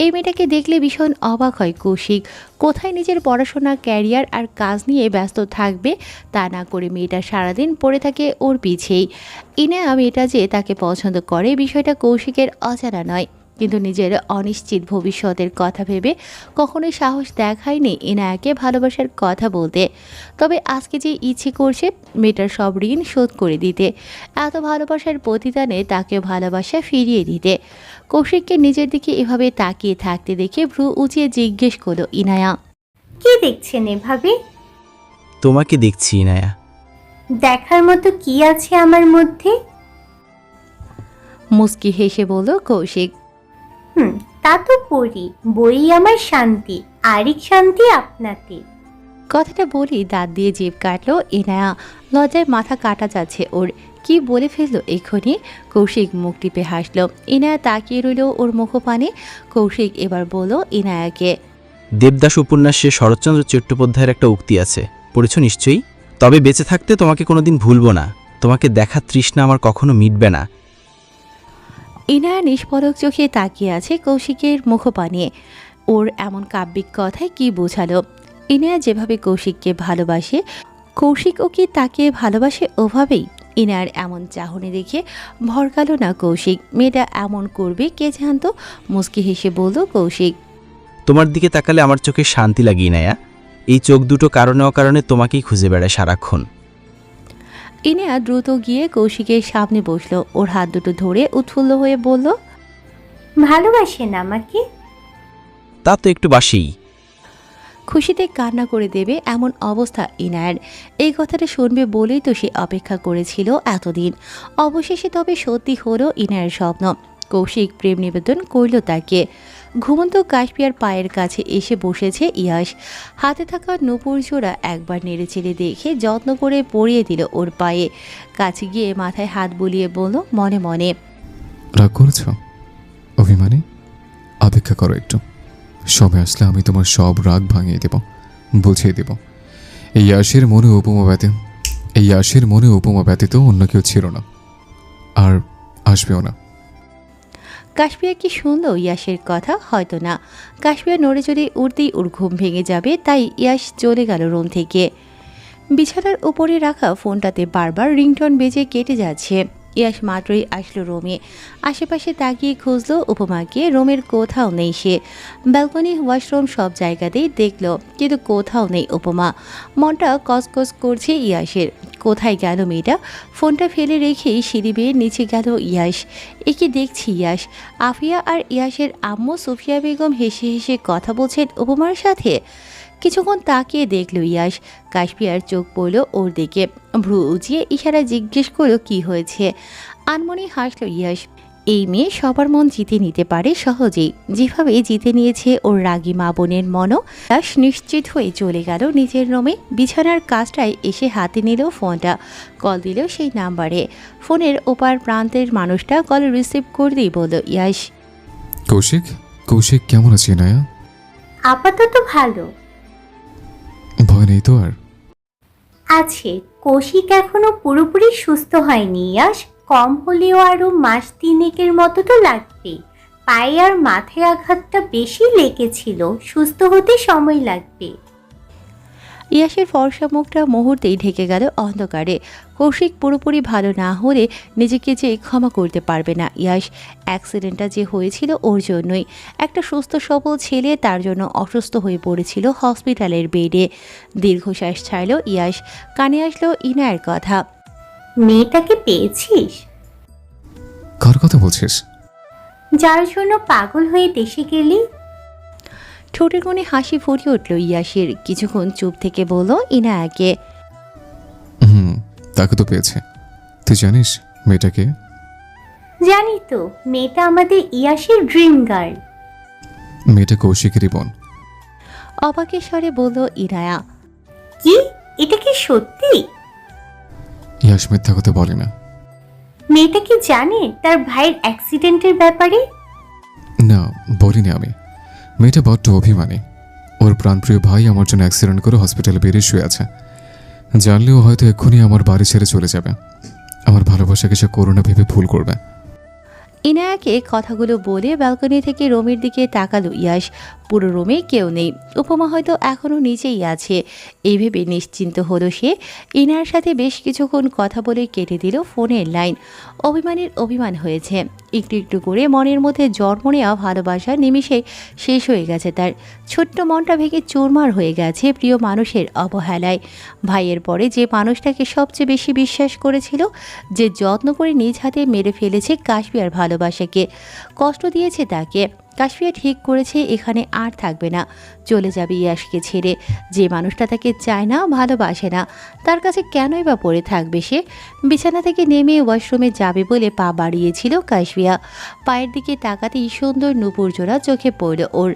এই মেয়েটাকে দেখলে ভীষণ অবাক হয় কৌশিক। কোথায় নিজের পড়াশোনা, ক্যারিয়ার আর কাজ নিয়ে ব্যস্ত থাকবে, তা না করে মেয়েটা সারাদিন পড়ে থাকে ওর পিছেই। ইনায়া মেয়েটা যে তাকে পছন্দ করে বিষয়টা কৌশিকের অজানা নয়, কিন্তু নিজের অনিশ্চিত ভবিষ্যতের কথা ভেবে কখনোই সাহস দেখায়নি ইনায়াকে ভালোবাসার কথা বলতে। তবে আজকে যে ইচ্ছে করছে মেয়েটার সব ঋণ শোধ করে দিতে, এত ভালোবাসার প্রতিদানে তাকে ভালোবাসা ফিরিয়ে দিতে। কৌশিককে নিজের দিকে এভাবে তাকিয়ে থাকতে দেখে ভ্রু উঁচিয়ে জিজ্ঞেস করলো ইনায়া। কি দেখছেন এভাবে? তোমাকে দেখছি ইনায়া। দেখার মতো কি আছে আমার মধ্যে? মুস্কি হেসে বলল কৌশিক। তা তো পড়ি, বই আমার শান্তি, আরেক শান্তি আপনাতে। কথাটা বলি দাঁত দিয়ে জিভ কাটলো ইনায়া। লজ্জায় মাথা কাটা যাচ্ছে ওর। কি বলে ফেললো এক্ষুনি? কৌশিক মুখ টিপে হাসলো। ইনায়া তাকিয়ে রইল ওর মুখপানে। কৌশিক এবার বলল ইনায়াকে। দেবদাস উপন্যাসে শরৎচন্দ্র চট্টোপাধ্যায়ের একটা উক্তি আছে, পড়েছ নিশ্চয়ই? তবে বেঁচে থাকতে তোমাকে কোনোদিন ভুলবো না, তোমাকে দেখার তৃষ্ণা আমার কখনো মিটবে না। ইনায়া নিষ্পলক চোখে তাকিয়ে আছে কৌশিকের মুখপানে। ওর এমন কাব্যিক কথায় কি বোঝালো? ইনায়া যেভাবে কৌশিককে ভালোবাসে, কৌশিকও কি তাকে ভালোবাসে ওভাবেই? ইনায়ার এমন চাহনি দেখে ভরকালো না কৌশিক। মেয়েটা এমন করবে কে জানতো? মুস্কি হেসে বলল কৌশিক। তোমার দিকে তাকালে আমার চোখে শান্তি লাগে ইনায়া। এই চোখ দুটো কারণে অকারণে তোমাকেই খুঁজে বেড়ায় সারাক্ষণ। ইনায়া দ্রুত গিয়ে কৌশিকের সামনে বসলো। ওর হাত দুটো ধরে উৎফুল্ল হয়ে বলল, ভালোবাসেন আমাকে? তা তো একটু বাসেই। খুশিতে কান্না করে দেবে এমন অবস্থা ইনায়ার। এই কথাটা শুনবে বলেই তো সে অপেক্ষা করেছিল এতদিন। অবশেষে তবে সত্যি হলো ইনায়ার স্বপ্ন। কৌশিক প্রেম নিবেদন করল তাকে। ঘুমন্ত কাশপিয়ার পায়ের কাছে এসে বসেছে ইয়াশ। হাতে থাকা নূপুর জোড়া একবার নেড়েচেড়ে দেখে যত্ন করে পরিয়ে দিল ওর পায়ে। কাছে গিয়ে মাথায় হাত বুলিয়ে বলল মনে মনে, রাগ করেছ? অভিমানী, অপেক্ষা করো একটু। সময় আসলে আমি তোমার সব রাগ ভাঙিয়ে দেব, বুঝিয়ে দেব। এই ইয়াশের মনে উপমা ব্যতীত অন্য কেউ ছিল না, আর আসবেও না। কাশপিয়া কি শুনলো ইয়াশের কথা? হয়তো না। কাশপিয়া নড়ে চড়ে উঠতেই ওর ঘুম ভেঙে যাবে, তাই ইয়াশ চলে গেল রুম থেকে। বিছানার উপরে রাখা ফোনটাতে বারবার রিংটোন বেজে কেটে যাচ্ছে। ইয়াশ মাত্রই আসলো রুমে। আশেপাশে তাকিয়ে খুঁজলো উপমাকে, রুমের কোথাও নেই সে। ব্যালকনি, ওয়াশরুম সব জায়গাতেই দেখলো, কিন্তু কোথাও নেই উপমা। মনটা কসকস করছে ইয়াশের। কোথায় গেল মেয়েটা? ফোনটা ফেলে রেখেই সিঁড়ি বেয়ে নিচে গেল ইয়াশ। একে দেখছি ইয়াশ। আফিয়া আর ইয়াশের আম্মু সুফিয়া বেগম হেসে হেসে কথা বলছেন উপমার সাথে। কিছুক্ষণ তাকিয়ে দেখলো ইয়াশ। কাশপিয়ার চোখ পড়ল ওর দিকে, ভ্রু উঁচিয়ে ইশারা জিজ্ঞেস করলো কি হয়েছে। আনমনে হাসলো ইয়াশ। এই মেয়ে সবার মন জিতে নিতে পারে সহজেই, যেভাবে জিতে নিয়েছে ওর রাগী মা বোনের মনও। ইয়াশ নিশ্চিত হয়ে চলে গেল নিজের রুমে। বিছানার কাজটায় এসে হাতে নিল ফোনটা, কল দিল সেই নাম্বারে। ফোনের ওপার প্রান্তের মানুষটা কল রিসিভ করতেই বলল ইয়াশ, কৌশিক, কৌশিক কেমন আছে ইনায়া? আপাতত ভালো ভয় নেই তো আর? আছে। কৌশিক এখনো পুরোপুরি সুস্থ হয়নি ইয়াশ, কম হলেও আরো মাস 3 মতো তো লাগবে। পায়ে আর মাথায় আঘাতটা বেশি লেগেছিল, সুস্থ হতে সময় লাগবে। ইয়াশের ফর্সা মুখটা মুহূর্তেই ঢেকে গেল অন্ধকারে। কৌশিক পুরোপুরি ভালো না হলে নিজেকে যে ক্ষমা করতে পারবে না ইয়াশ। অ্যাক্সিডেন্টটা যে হয়েছিল ওর জন্যই। একটা সুস্থ সবল ছেলে তার জন্য অসুস্থ হয়ে পড়েছিল হসপিটালের বেডে। দীর্ঘশ্বাস ছাড়ল ইয়াশ। কানে আসলো ইনায়ের কথা। মেয়েটাকে পেয়েছিস? কার কথা বলছিস? যার জন্য পাগল হয়ে দেশে গেলি? ঠোঁটের কোণে হাসি ফুটে উঠল ইয়াশের। কিছুক্ষণ চুপ থেকে বলল ইনায়াকে, তাকে তো পেয়েছে। তুই জানিস মেয়েটাকে? জানি তো, মেয়েটা আমাদের ইয়াশের ড্রিম গার্ল। মেয়েটা কৌশিকেরই বোন। অবাকের স্বরে বলল ইনায়া। কি? এটা কি সত্যি? ইয়াশ মিথ্যা কথা বলে না। মেয়েটা কি জানে তার ভাইয়ের অ্যাক্সিডেন্টের ব্যাপারে? না, বলিনি আমি। মেয়েটা বড্ড অভিমানী। ওর প্রাণপ্রিয় ভাই আমার জন্য অ্যাক্সিডেন্ট করে হসপিটালে বেরিয়ে শুয়ে আছে। জানলেও হয়তো এক্ষুনি আমার বাড়ি ছেড়ে চলে যাবে। আমার ভালোবাসাকে সে করোনা ভেবে ভুল করবে। ইনায়াকে কথাগুলো বলে ব্যালকনি থেকে রুমের দিকে তাকালো ইয়াশ। পুরো রুমে কেউ নেই, উপমা হয়তো এখনও নিচেই আছে। এই ভেবে নিশ্চিন্ত হলো সে। ইনার সাথে বেশ কিছুক্ষণ কথা বলে কেটে দিল ফোনের লাইন। অভিমানের অভিমান হয়েছে। একটু একটু করে মনের মধ্যে জন্ম নেওয়া ভালোবাসা নিমিষে শেষ হয়ে গেছে তার। ছোট্ট মনটা ভেঙে চুরমার হয়ে গেছে প্রিয় মানুষের অবহেলায়। ভাইয়ের পরে যে মানুষটাকে সবচেয়ে বেশি বিশ্বাস করেছিল, যে যত্ন করে নিজ হাতে মেরে ফেলেছে কাশপিয়ার ভালোবাসাকে, কষ্ট দিয়েছে তাকে। কাশপিয়া ঠিক করেছে এখানে আর থাকবে না, চলে যাবে ইয়াশকে ছেড়ে। যে মানুষটা তাকে চায় না, ভালোবাসে না, তার কাছে কেনই বা পড়ে থাকবে সে? বিছানা থেকে নেমে ওয়াশরুমে যাবে বলে পা বাড়িয়েছিল কাশপিয়া। পায়ের দিকে তাকাতেই সুন্দর নুপুর জোড়া চোখে পড়ল ওর।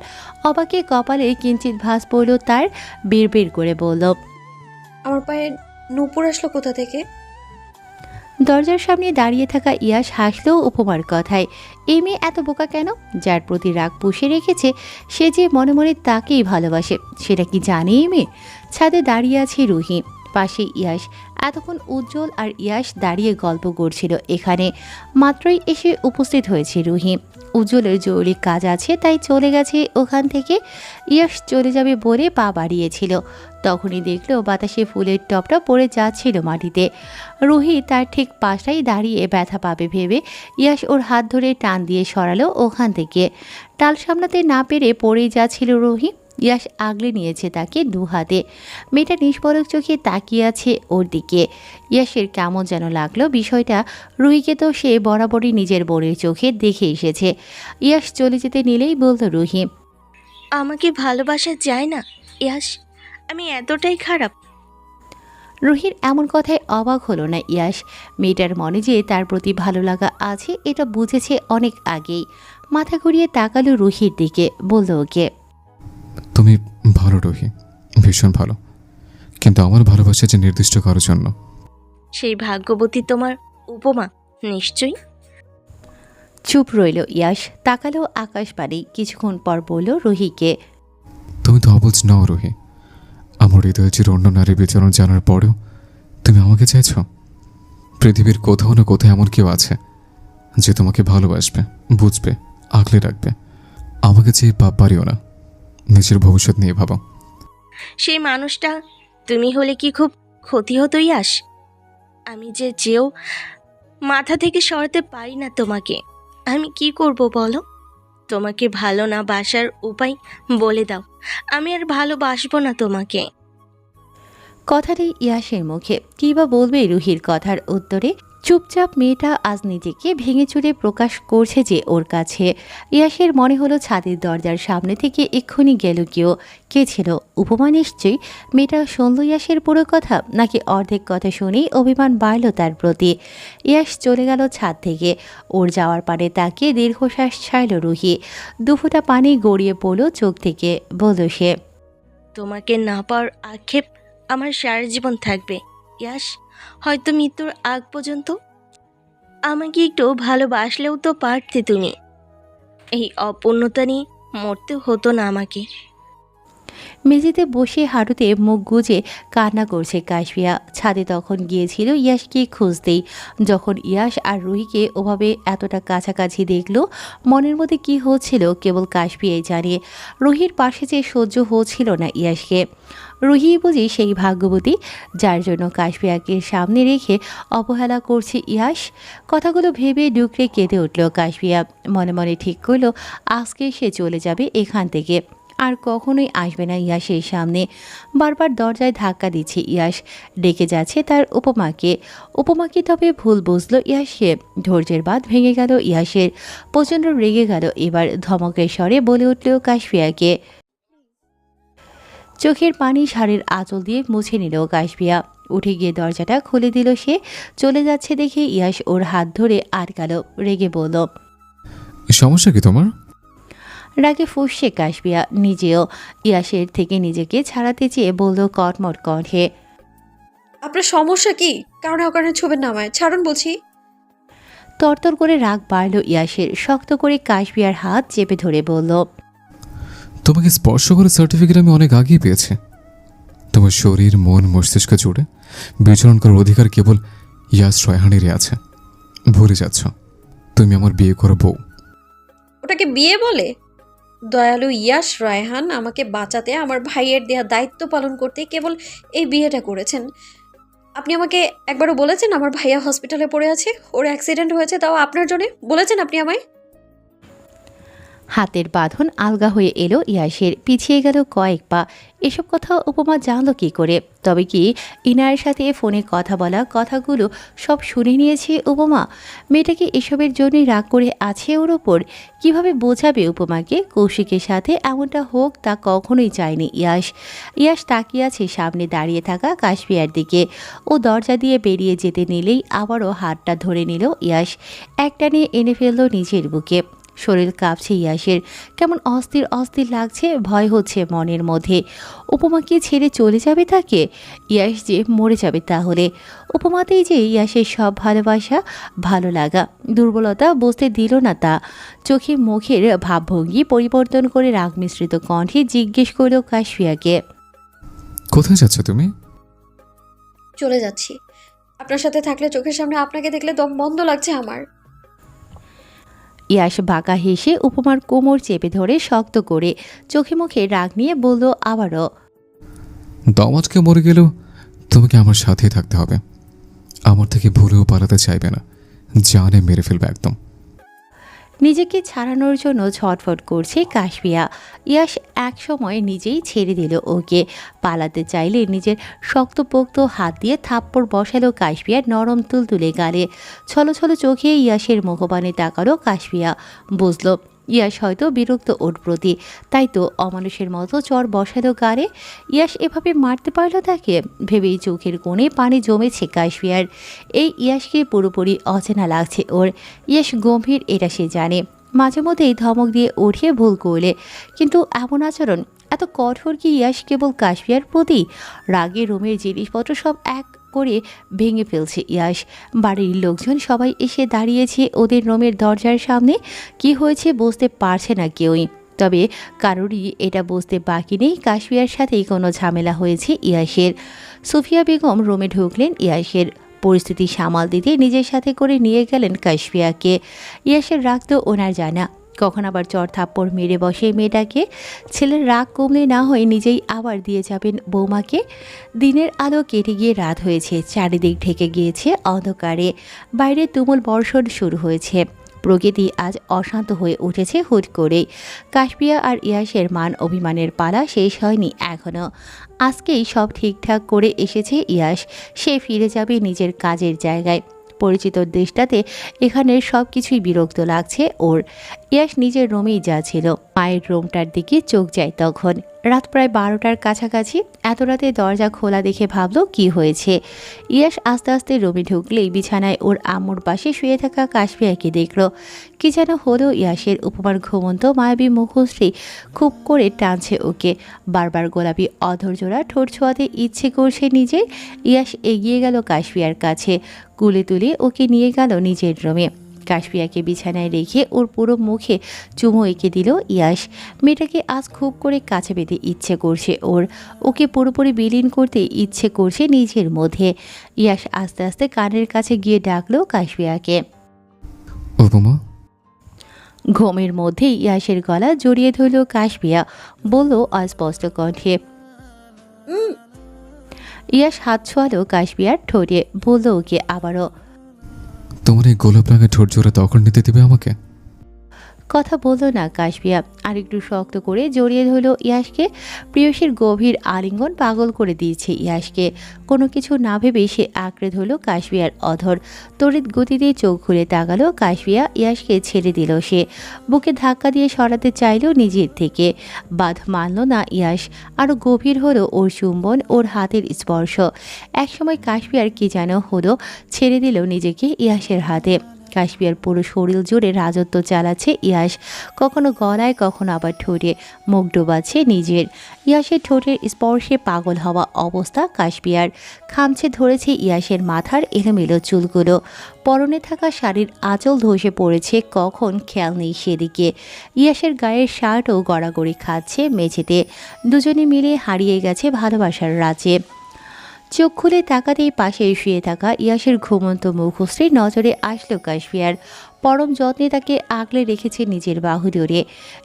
অবাকে কপালে কিঞ্চিত ভাঁজ পড়ল তার। বিড়বিড় করে বলল, আমার পায়ে নূপুর আসলো কোথা থেকে? দরজার সামনে দাঁড়িয়ে থাকা ইয়াশ হাসল উপমার কথায়। এই মেয়ে এত বোকা কেন? যার প্রতি রাগ পুষে রেখেছে সে যে মনে মনে তাকেই ভালোবাসে, সেটা কি জানে এই মেয়ে? ছাদে দাঁড়িয়ে আছে রুহি, পাশে ইয়াশ। এতক্ষণ উজ্জ্বল আর ইয়াশ দাঁড়িয়ে গল্প করছিল এখানে। মাত্রই এসে উপস্থিত হয়েছে রুহি। উজ্জ্বলের জরুরি কাজ আছে তাই চলে গেছে ওখান থেকে। ইয়াশ চলে যাবে বলে পা বাড়িয়েছিল, তখনই দেখলো বাতাসে ফুলের টপটা পড়ে যাচ্ছিল মাটিতে। রুহি তার ঠিক পাশটাই দাঁড়িয়ে ব্যথা পাবে ভেবে ইয়াশ ওর হাত ধরে টান দিয়ে সরালো ওখান থেকে। টাল সামলাতে না পেরে পড়েই যাচ্ছিল রুহি। ইয়াশ আগলে নিয়েছে তাকে দু হাতে। মেয়েটা নিষ্পলক চোখে তাকিয়ে আছে ওর দিকে। ইয়াশের কেমন যেন লাগলো বিষয়টা। রুহিকে তো সে বরাবরই নিজের বোনের চোখে দেখে এসেছে। ইয়াশ চলে যেতে নিলেই বলল রুহি, আমাকে ভালোবাসা যায় না ইয়াশ? আমি এতটাই খারাপ? রুহির এমন কথায় অবাক হলো না ইয়াশ। মেয়েটার মনে যে তার প্রতি ভালো লাগা আছে এটা বুঝেছে অনেক আগেই। মাথা ঘুরিয়ে তাকালো রুহির দিকে, বলল ওকে, তুমি ভালো রুহি, ভীষণ ভালো, কিন্তু আমার ভালোবাসা যে নির্দিষ্ট কারোর জন্য। সেই ভাগ্যবতী তোমার উপমা নিশ্চয়ই। চুপ রইল ইয়াশ, তাকালো আকাশবাণী। কিছুক্ষণ পর বলল রুহিকে, তুমি তো অবুঝ নও রুহি। আমার হৃদয়ে চির অন্য নারী বিচরণ জানার পরেও তুমি আমাকে চাইছ। পৃথিবীর কোথাও না কোথাও এমন কেউ আছে যে তোমাকে ভালোবাসবে, বুঝবে, আগলে রাখবে। আমাকে চেয়ে পাপ পারিও না, নিজের ভবিষ্যৎ নিয়ে ভাবো। সেই মানুষটা তুমি হলে কি খুব ক্ষতি হতো ইয়াশ? আমি যে চেয়েও মাথা থেকে সরাতে পারি না তোমাকে। আমি কি করব বলো? তোমাকে ভালো না বাসার উপায় বলে দাও, আমি আর ভালোবাসবো না তোমাকে। কথাটি ইয়াসের মুখে কী বা বলবে রুহির কথার উত্তরে। চুপচাপ মেয়েটা আজ নিজেকে ভেঙে চুরে প্রকাশ করছে যে ওর কাছে। ইয়াসের মনে হলো ছাদের দরজার সামনে থেকে এক্ষুনি গেল কেউ। কে ছিল? উপমা নিশ্চয়ই। মেয়েটা শুনল ইয়াসের পুরো কথা, নাকি অর্ধেক কথা শুনেই অভিমান বাড়ল তার প্রতি। ইয়াস চলে গেল ছাদ থেকে। ওর যাওয়ার পানে তাকিয়ে দীর্ঘশ্বাস ছাড়ল রুহি। দুফোঁটা পানি গড়িয়ে পড়ল চোখ থেকে। বলল সে, তোমাকে না পাওয়ার আক্ষেপ আমার সারা জীবন থাকবে ইয়াস, হয়তো মৃত্যুর আগ পর্যন্ত। আমাকে একটু ভালোবাসলেও তো পারতে তুমি। এই অপূর্ণতা নিয়ে মরতে হতো না আমাকে। মেঝেতে বসে হাঁটুতে মুখ গুজে কান্না করছে কাশফিয়া। ছাদে তখন গিয়েছিল ইয়াসকে খুঁজতেই। যখন ইয়াস আর রুহিকে ওভাবে এতটা কাছাকাছি দেখল, মনের মধ্যে কি হচ্ছিল কেবল কাশফিয়াই জানে। রুহির পাশে যে সহ্য হচ্ছিল না ইয়াসকে। রুহি বুঝি সেই ভাগ্যবতী যার জন্য কাশফিয়াকে সামনে রেখে অবহেলা করছে ইয়াস। কথাগুলো ভেবে ডুকরে কেঁদে উঠল কাশফিয়া। মনে মনে ঠিক করলো আজকে সে চলে যাবে এখান থেকে, আর কখনোই আসবে না ইয়াসের সামনে। বারবার দরজায় ধাক্কা দিচ্ছে ইয়াস, ডেকে যাচ্ছে তার উপমাকে। উপমাকে তবে ভুল বুঝলো ইয়াসকে। ধৈর্যের বাঁধ ভেঙে গেল ইয়াসের। প্রচণ্ড রেগে গেল এবার। ধমকের স্বরে বলে উঠল কাশফিয়াকে। চোখের পানি শাড়ির আঁচল দিয়ে মুছে নিল কাশফিয়া। উঠে গিয়ে দরজাটা খুলে দিল সে। চলে যাচ্ছে দেখে ইয়াস ওর হাত ধরে আটকাল। রেগে বলল, সমস্যা কি তোমার? রাগে ফুঁসছে কাশফিয়া নিজেও। ইয়াসের থেকে নিজেকে ছাড়াতে চেয়ে বলল কটমট কণ্ঠে, আপনার সমস্যা কি? কারণে অকারণে ছবেন না আমায়, ছাড়ুন বলছি। তরতর করে রাগ বাড়ল ইয়াসের। শক্ত করে কাশফিয়ার হাত চেপে ধরে বলল, তোমাকে স্পর্শ করে সার্টিফিকেট আমি অনেক আগেই পেয়েছি। তোমার শরীর, মন, মস্তিষ্ক জুড়ে বিচরণ করার অধিকার কেবল ইয়াস রয়হানেরই আছে। ভুলে যাচ্ছ তুমি আমার বিয়ে করা বউ। ওটাকে বিয়ে বলে? দয়ালু ইয়াস রায়হান আমাকে বাঁচাতে, আমার ভাইয়ের দেয়া দায়িত্ব পালন করতে কেবল এই বিয়েটা করেছেন। আপনি আমাকে একবারও বলেছেন আমার ভাইয়া হসপিটালে পড়ে আছে, ওর অ্যাক্সিডেন্ট হয়েছে, তাও আপনার জন্য বলেছেন আপনি আমায়? হাতের বাঁধন আলগা হয়ে এলো ইয়াসের। পিছিয়ে গেল কয়েক পা। এসব কথা উপমা জানল কি করে? তবে কি ইনায়ের সাথে ফোনে কথা বলা কথাগুলো সব শুনে নিয়েছে উপমা? মেয়েটাকে এসবের জন্যই রাগ করে আছে ওর ওপর। কিভাবে বোঝাবে উপমাকে কৌশিকের সাথে এমনটা হোক তা কখনোই চায়নি ইয়াস। ইয়াস তাকিয়ে আছে সামনে দাঁড়িয়ে থাকা কাশফিয়ার দিকে। ও দরজা দিয়ে বেরিয়ে যেতে নিলেই আবারও হাতটা ধরে নিল ইয়াস। একটানে এনে ফেলল নিজের বুকে। শরীর কাঁপছে ইয়াসের। কেমন অস্থির অস্থির লাগছে, ভয় হচ্ছে মনের মধ্যে। উপমাকে ছেড়ে চলে যাবে তাকে? ইয়াস যে মরে যাবে তাহলে। উপমাতেই যে ইয়াসের সব ভালোবাসা, ভালো লাগা, দুর্বলতা বুঝতে দিল না তা। চোখে মুখের ভাবভঙ্গি পরিবর্তন করে রাগ মিশ্রিত কণ্ঠে জিজ্ঞেস করল কাশফিয়াকে, কোথায় যাচ্ছ তুমি? চলে যাচ্ছি। আপনার সাথে থাকলে চোখের সামনে আপনাকে দেখলে দম বন্ধ লাগছে আমার। ইয়াস বাঁকা হেসে উপমার কোমর চেপে ধরে শক্ত করে চোখে মুখে রাগ নিয়ে বলল আবারও, দমাজকে মরে গেলেও তোমাকে আমার সাথেই থাকতে হবে। আমার থেকে ভুলেও পালাতে চাইবে না, জানে মেরে ফেলবে একদম। নিজেকে ছাড়ানোর জন্য ছটফট করছে কাশফিয়া। ইয়াস এক সময় নিজেই ছেড়ে দিল ওকে। পালাতে চাইলে নিজের শক্তপোক্ত হাত দিয়ে থাপ্পড় বসালো কাশফিয়ার নরম তুলতুলে গালে। ছলো ছলো চোখে ইয়াসের মুখপানে তাকালো কাশফিয়া। বুঝল ইয়াস হয়তো বিরক্ত ওর প্রতি, তাই তো অমানুষের মতো চর বসালো গালে। ইয়াস এভাবে মারতে পারল তাকে ভেবেই চোখের কোণে পানি জমেছে কাশফিয়ার। এই ইয়াসকে পুরোপুরি অচেনা লাগছে ওর। ইয়াস গম্ভীর, এটা সে জানে। মাঝে মধ্যেই ধমক দিয়ে উঠিয়ে ভুল করলে, কিন্তু এমন আচরণ এত কঠোর কি ইয়াস কেবল কাশফিয়ার প্রতি? রাগে রুমের জিনিসপত্র সব এক করে ভেঙে ফেলছে ইয়াস। বাড়ির লোকজন সবাই এসে দাঁড়িয়েছে ওদের রুমের দরজার সামনে। কি হয়েছে বুঝতে পারছে না কেউই। তবে কারোরই এটা বুঝতে বাকি নেই কাশফিয়ার সাথেই কোনো ঝামেলা হয়েছে ইয়াসের। সুফিয়া বেগম রুমে ঢুকলেন ইয়াসের। পরিস্থিতি সামাল দিতে নিজের সাথে করে নিয়ে গেলেন কাশফিয়াকে। ইয়াসের রাগ তো ওনার জানা, কখন আবার চড় থাপ্পড় মেরে বসে মেয়েটাকে। ছেলের রাগ কমলে না হয় নিজেই আবার দিয়ে যাবেন বৌমাকে। দিনের আলো কেটে গিয়ে রাত হয়েছে, চারিদিক ঢেকে গিয়েছে অন্ধকারে। বাইরে তুমুল বর্ষণ শুরু হয়েছে। প্রকৃতি আজ অশান্ত হয়ে উঠেছে হুট করেই। কাশপিয়া আর ইয়াসের মান অভিমানের পালা শেষ হয়নি এখনও। আজকেই সব ঠিকঠাক করে এসেছে ইয়াস। সে ফিরে যাবে নিজের কাজের জায়গায়। পরিচিত দেশটাতে এখানের সব কিছুই বিরক্ত লাগছে ওর। ইয়াস নিজের রুমেই যাচ্ছিল, মায়ের রুমটার দিকে চোখ যায় তখন। রাত প্রায় 12টার কাছাকাছি। এত রাতে দরজা খোলা দেখে ভাবলো কি হয়েছে। ইয়াস আস্তে আস্তে রুমে ঢুকলেই বিছানায় ওর আম্মুর পাশে শুয়ে থাকা কাশফিয়াকে দেখল। কি যেন হলো ইয়াসের। উপমার ঘুমন্ত মায়াবী মুখশ্রী খুব করে টানছে ওকে। বারবার গোলাপি অধৈর্যরা ঠোঁট ছোঁয়াতে ইচ্ছে করছে নিজের। ইয়াস এগিয়ে গেল কাশফিয়ার কাছে, কুলে তুলে ওকে নিয়ে গেল নিজের রুমে। কাশপিয়াকে বিছানায় রেখে ওর পুরো মুখে চুমো এঁকে দিল ইয়াস। মেয়েটাকে আজ খুব করে কাছে পেতে ইচ্ছে করছে ওর। ওকে পুরোপুরি বিলীন করতে ইচ্ছে করছে নিজের মধ্যে। ইয়াস আস্তে আস্তে কানের কাছে গিয়ে ডাকলো কাশপিয়াকে। উপমা। ঘুমের মধ্যে ইয়াসের গলা জড়িয়ে ধরল কাশপিয়া, বলল অস্পষ্ট কণ্ঠে। ইয়াস হাত ছোঁয়ালো কাশপিয়ার ঠোঁটে, বলল ওকে আবারও, তোমার এই গোলাপ রঙের ঠোঁট জোড়া তখন নিতে দিবে আমাকে? কথা বলল না কাশপিয়া। আরেকটু শক্ত করে জড়িয়ে ধরল ইয়াসকে। প্রিয়সীর গভীর আলিঙ্গন পাগল করে দিয়েছে ইয়াসকে। কোনো কিছু না ভেবে সে আঁকড়ে ধরল কাশপিয়ার অধর। তড়িৎ গতিতে চোখ খুলে তাকালো কাশপিয়া। ইয়াসকে ছেড়ে দিল সে। বুকে ধাক্কা দিয়ে সরাতে চাইল নিজের থেকে। বাঁধ মানল না ইয়াস। আরও গভীর হলো ওর চুম্বন, ওর হাতের স্পর্শ। একসময় কাশপিয়ার কি যেন হলো, ছেড়ে দিল নিজেকে ইয়াসের হাতে। কাশপিয়ার পুরো শরীর জুড়ে রাজত্ব চালাচ্ছে ইয়াস। কখনো গলায়, কখনো আবার ঠোঁটে মুখ ডোবাচ্ছে নিজের। ইয়াসের ঠোঁটের স্পর্শে পাগল হওয়া অবস্থা কাশপিয়ার। খামছে ধরেছে ইয়াসের মাথার এলোমেলো চুলগুলো। পরনে থাকা শাড়ির আঁচল ধসে পড়েছে, কখন খেয়াল নেই সেদিকে। ইয়াসের গায়ের শার্টও গড়াগড়ি খাচ্ছে মেঝেতে। দুজনে মিলে হারিয়ে গেছে ভালোবাসার রাজ্যে। চোখ খুলে তাকাতেই পাশে শুয়ে থাকা ইয়াসের ঘুমন্ত মুখশ্রী নজরে আসলো কাশপিয়ার। পরম যত্নে তাকে আগলে রেখেছে নিজের বাহু ধরে।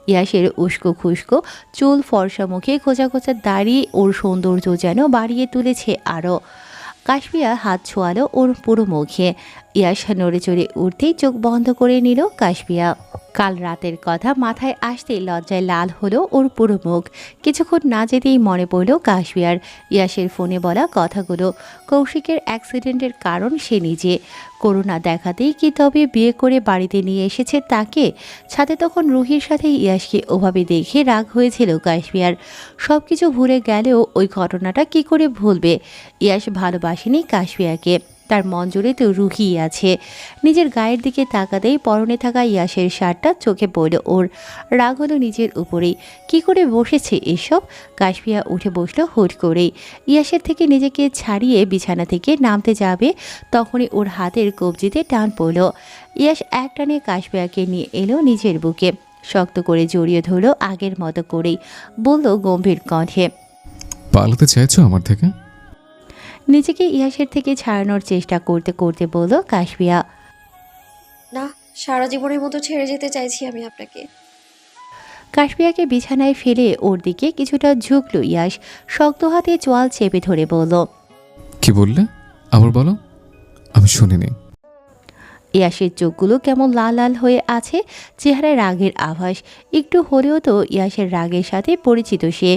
ইয়াসের উস্কো খুস্কো চুল, ফর্সা মুখে খোঁচা খোঁচা দাড়ি ওর সৌন্দর্য যেন বাড়িয়ে তুলেছে আরও। কাশপিয়া হাত ছোঁয়ালো ওর পুরো মুখে। ইয়াস নড়ে চড়ে উঠতেই চোখ বন্ধ করে নিল কাশপিয়া। কাল রাতের কথা মাথায় আসতেই লজ্জায় লাল হলো ওর পুরো মুখ। কিছুক্ষণ না যেতেই মনে পড়ল কাশপিয়ার ইয়াসের ফোনে বলা কথাগুলো। কৌশিকের অ্যাক্সিডেন্টের কারণ সে নিজে। করোনা দেখাতেই কি তবে বিয়ে করে বাড়িতে নিয়ে এসেছে তাকে? সাথে তখন রুহির সাথে ইয়াসকে ওভাবে দেখে রাগ হয়েছিল কাশপিয়ার। সব কিছু ভুলে গেলেও ওই ঘটনাটা কি করে ভুলবে? ইয়াস ভালোবাসেনি কাশপিয়াকে, তার মন জুড়ে তো রুহি আছে। নিজের গায়ের দিকে তাকাতেই পরনে থাকা ইয়াসের শার্টটা চোখে পড়ল ওর। রাগ হলো নিজের উপরেই। কি করে বসেছে এসব? কাশপিয়া উঠে বসলো হুট করেই। ইয়াসের থেকে নিজেকে ছাড়িয়ে বিছানা থেকে নামতে যাবে, তখনই ওর হাতের কবজিতে টান পড়ল। ইয়াস এক টানে কাশপিয়াকে নিয়ে এলো নিজের বুকে, শক্ত করে জড়িয়ে ধরল আগের মতো করেই। বলল গম্ভীর কণ্ঠে, পালাতে চাইছো আমার থেকে? নিজেকে ইয়াসের থেকে ছাড়ানোর চেষ্টা করতে করতে বলল কাশপিয়া। না, সারা জীবনের মতো ছেড়ে যেতে চাইছি আমি আপনাকে। কাশপিয়াকে বিছানায় ফেলে ওর দিকে কিছুটা ঝুঁকল ইয়াস। শক্ত হাতে চোয়াল চেপে ধরে বলল, কি বললে? আবার বলো, আমি শুনিনি। ইয়াসের চোখগুলো কেমন লাল লাল হয়ে আছে, চেহারায় রাগের আভাস। একটু হলেও তো ইয়াসের রাগের সাথে পরিচিত সে।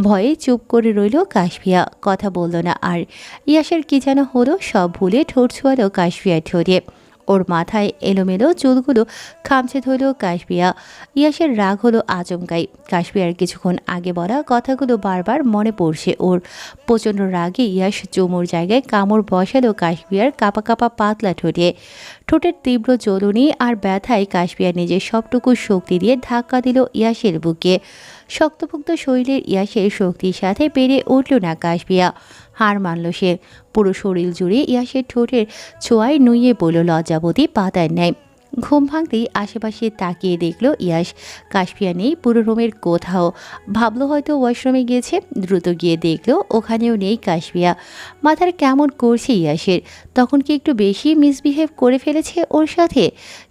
ভয়ে চুপ করে রইল কাশপিয়া, কথা বলল না আর। ইয়াসের কি যেন হলো, সব ভুলে ঠোঁট ছোঁয়ালো কাশপিয়ার ঠোঁটে। ওর মাথায় এলোমেলো চুলগুলো খামছে ধরল কাশপিয়া। ইয়াসের রাগ হলো আচমকাই। কাশপিয়ার কিছুক্ষণ আগে বলা কথাগুলো বারবার মনে পড়ছে ওর। প্রচণ্ড রাগে ইয়াস চুমুর জায়গায় কামড় বসালো কাশপিয়ার কাপা কাপা পাতলা ঠোঁটে। ঠোঁটের তীব্র জ্বলুনি আর ব্যথায় কাশপিয়া নিজের সবটুকু শক্তি দিয়ে ধাক্কা দিল ইয়াসের বুকে। শক্তপোক্ত শরীরের ইয়াসের শক্তির সাথে পেরে উঠল না কাশপিয়া। হার মানল সে। পুরো শরীর জুড়ে ইয়াসের ঠোঁটের ছোঁয়ায় নুইয়ে পড়ল লজ্জাবতী পাতার ন্যায়। ঘুম ভাঙতেই আশেপাশে তাকিয়ে দেখল ইয়াশ। কাশফিয়া নেই পুরো রুমের কোথাও। ভাবলো হয়তো ওয়াশরুমে গিয়েছে। দ্রুত গিয়ে দেখলো ওখানেও নেই কাশফিয়া। মাথার কেমন করছে ইয়াশের। তখন কি একটু বেশি মিসবিহেভ করে ফেলেছে ওর সাথে?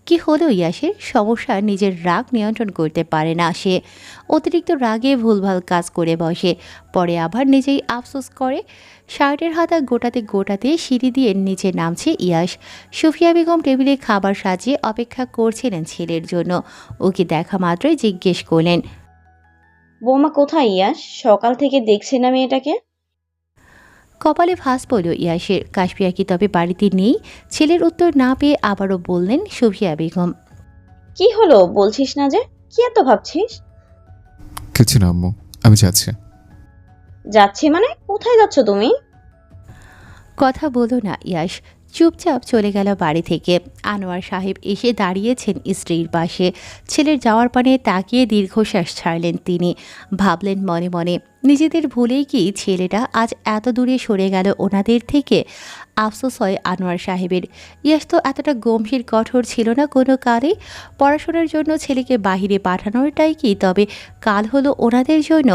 কি হলো ইয়াশের? সমস্যা, নিজের রাগ নিয়ন্ত্রণ করতে পারে না সে। অতিরিক্ত রাগে ভুলভাল কাজ করে বসে, পরে আবার নিজেই আফসোস করে। শার্টের হাতা গোটাতে গোটাতে সিঁড়ি দিয়ে নিচে নামছে ইয়াশ। সুফিয়া বেগম টেবিলে খাবার সাজিয়ে অপেক্ষা করছিলেন ছেলের জন্য। ওকে দেখা মাত্রই জিজ্ঞেস করলেন, বৌমা কোথায় ইয়াস? সকাল থেকে দেখছি না মেয়েটাকে। কপালে ফাঁস পড়ল ইয়াশের। কাশফিয়া কি তবে বাড়িতে নেই? ছেলের উত্তর না পেয়ে আবারও বললেন সুফিয়া বেগম, কি হলো বলছিস না যে? কি এত ভাবছিস? কিছু না আম্মু, আমি যাচ্ছি। যাচ্ছি মানে? কোথায় যাচ্ছ তুমি? কথা বলো না ইয়াশ। চুপচাপ চলে গেল বাড়ি থেকে। আনোয়ার সাহেব এসে দাঁড়িয়েছেন স্ত্রীর পাশে। ছেলের যাওয়ার পানে তাকিয়ে দীর্ঘশ্বাস ছাড়লেন তিনি। ভাবলেন মনে মনে, নিজেদের ভুলেই কি ছেলেটা আজ এত দূরে সরে গেল ওনাদের থেকে? আফসোস হয় আনোয়ার সাহেবের। ইয়াশ তো এতটা গম্ভীর কঠোর ছিল না কোনো কালে। পড়াশোনার জন্য ছেলেকে বাহিরে পাঠানোটাই কি তবে কাল হলো ওনাদের জন্য?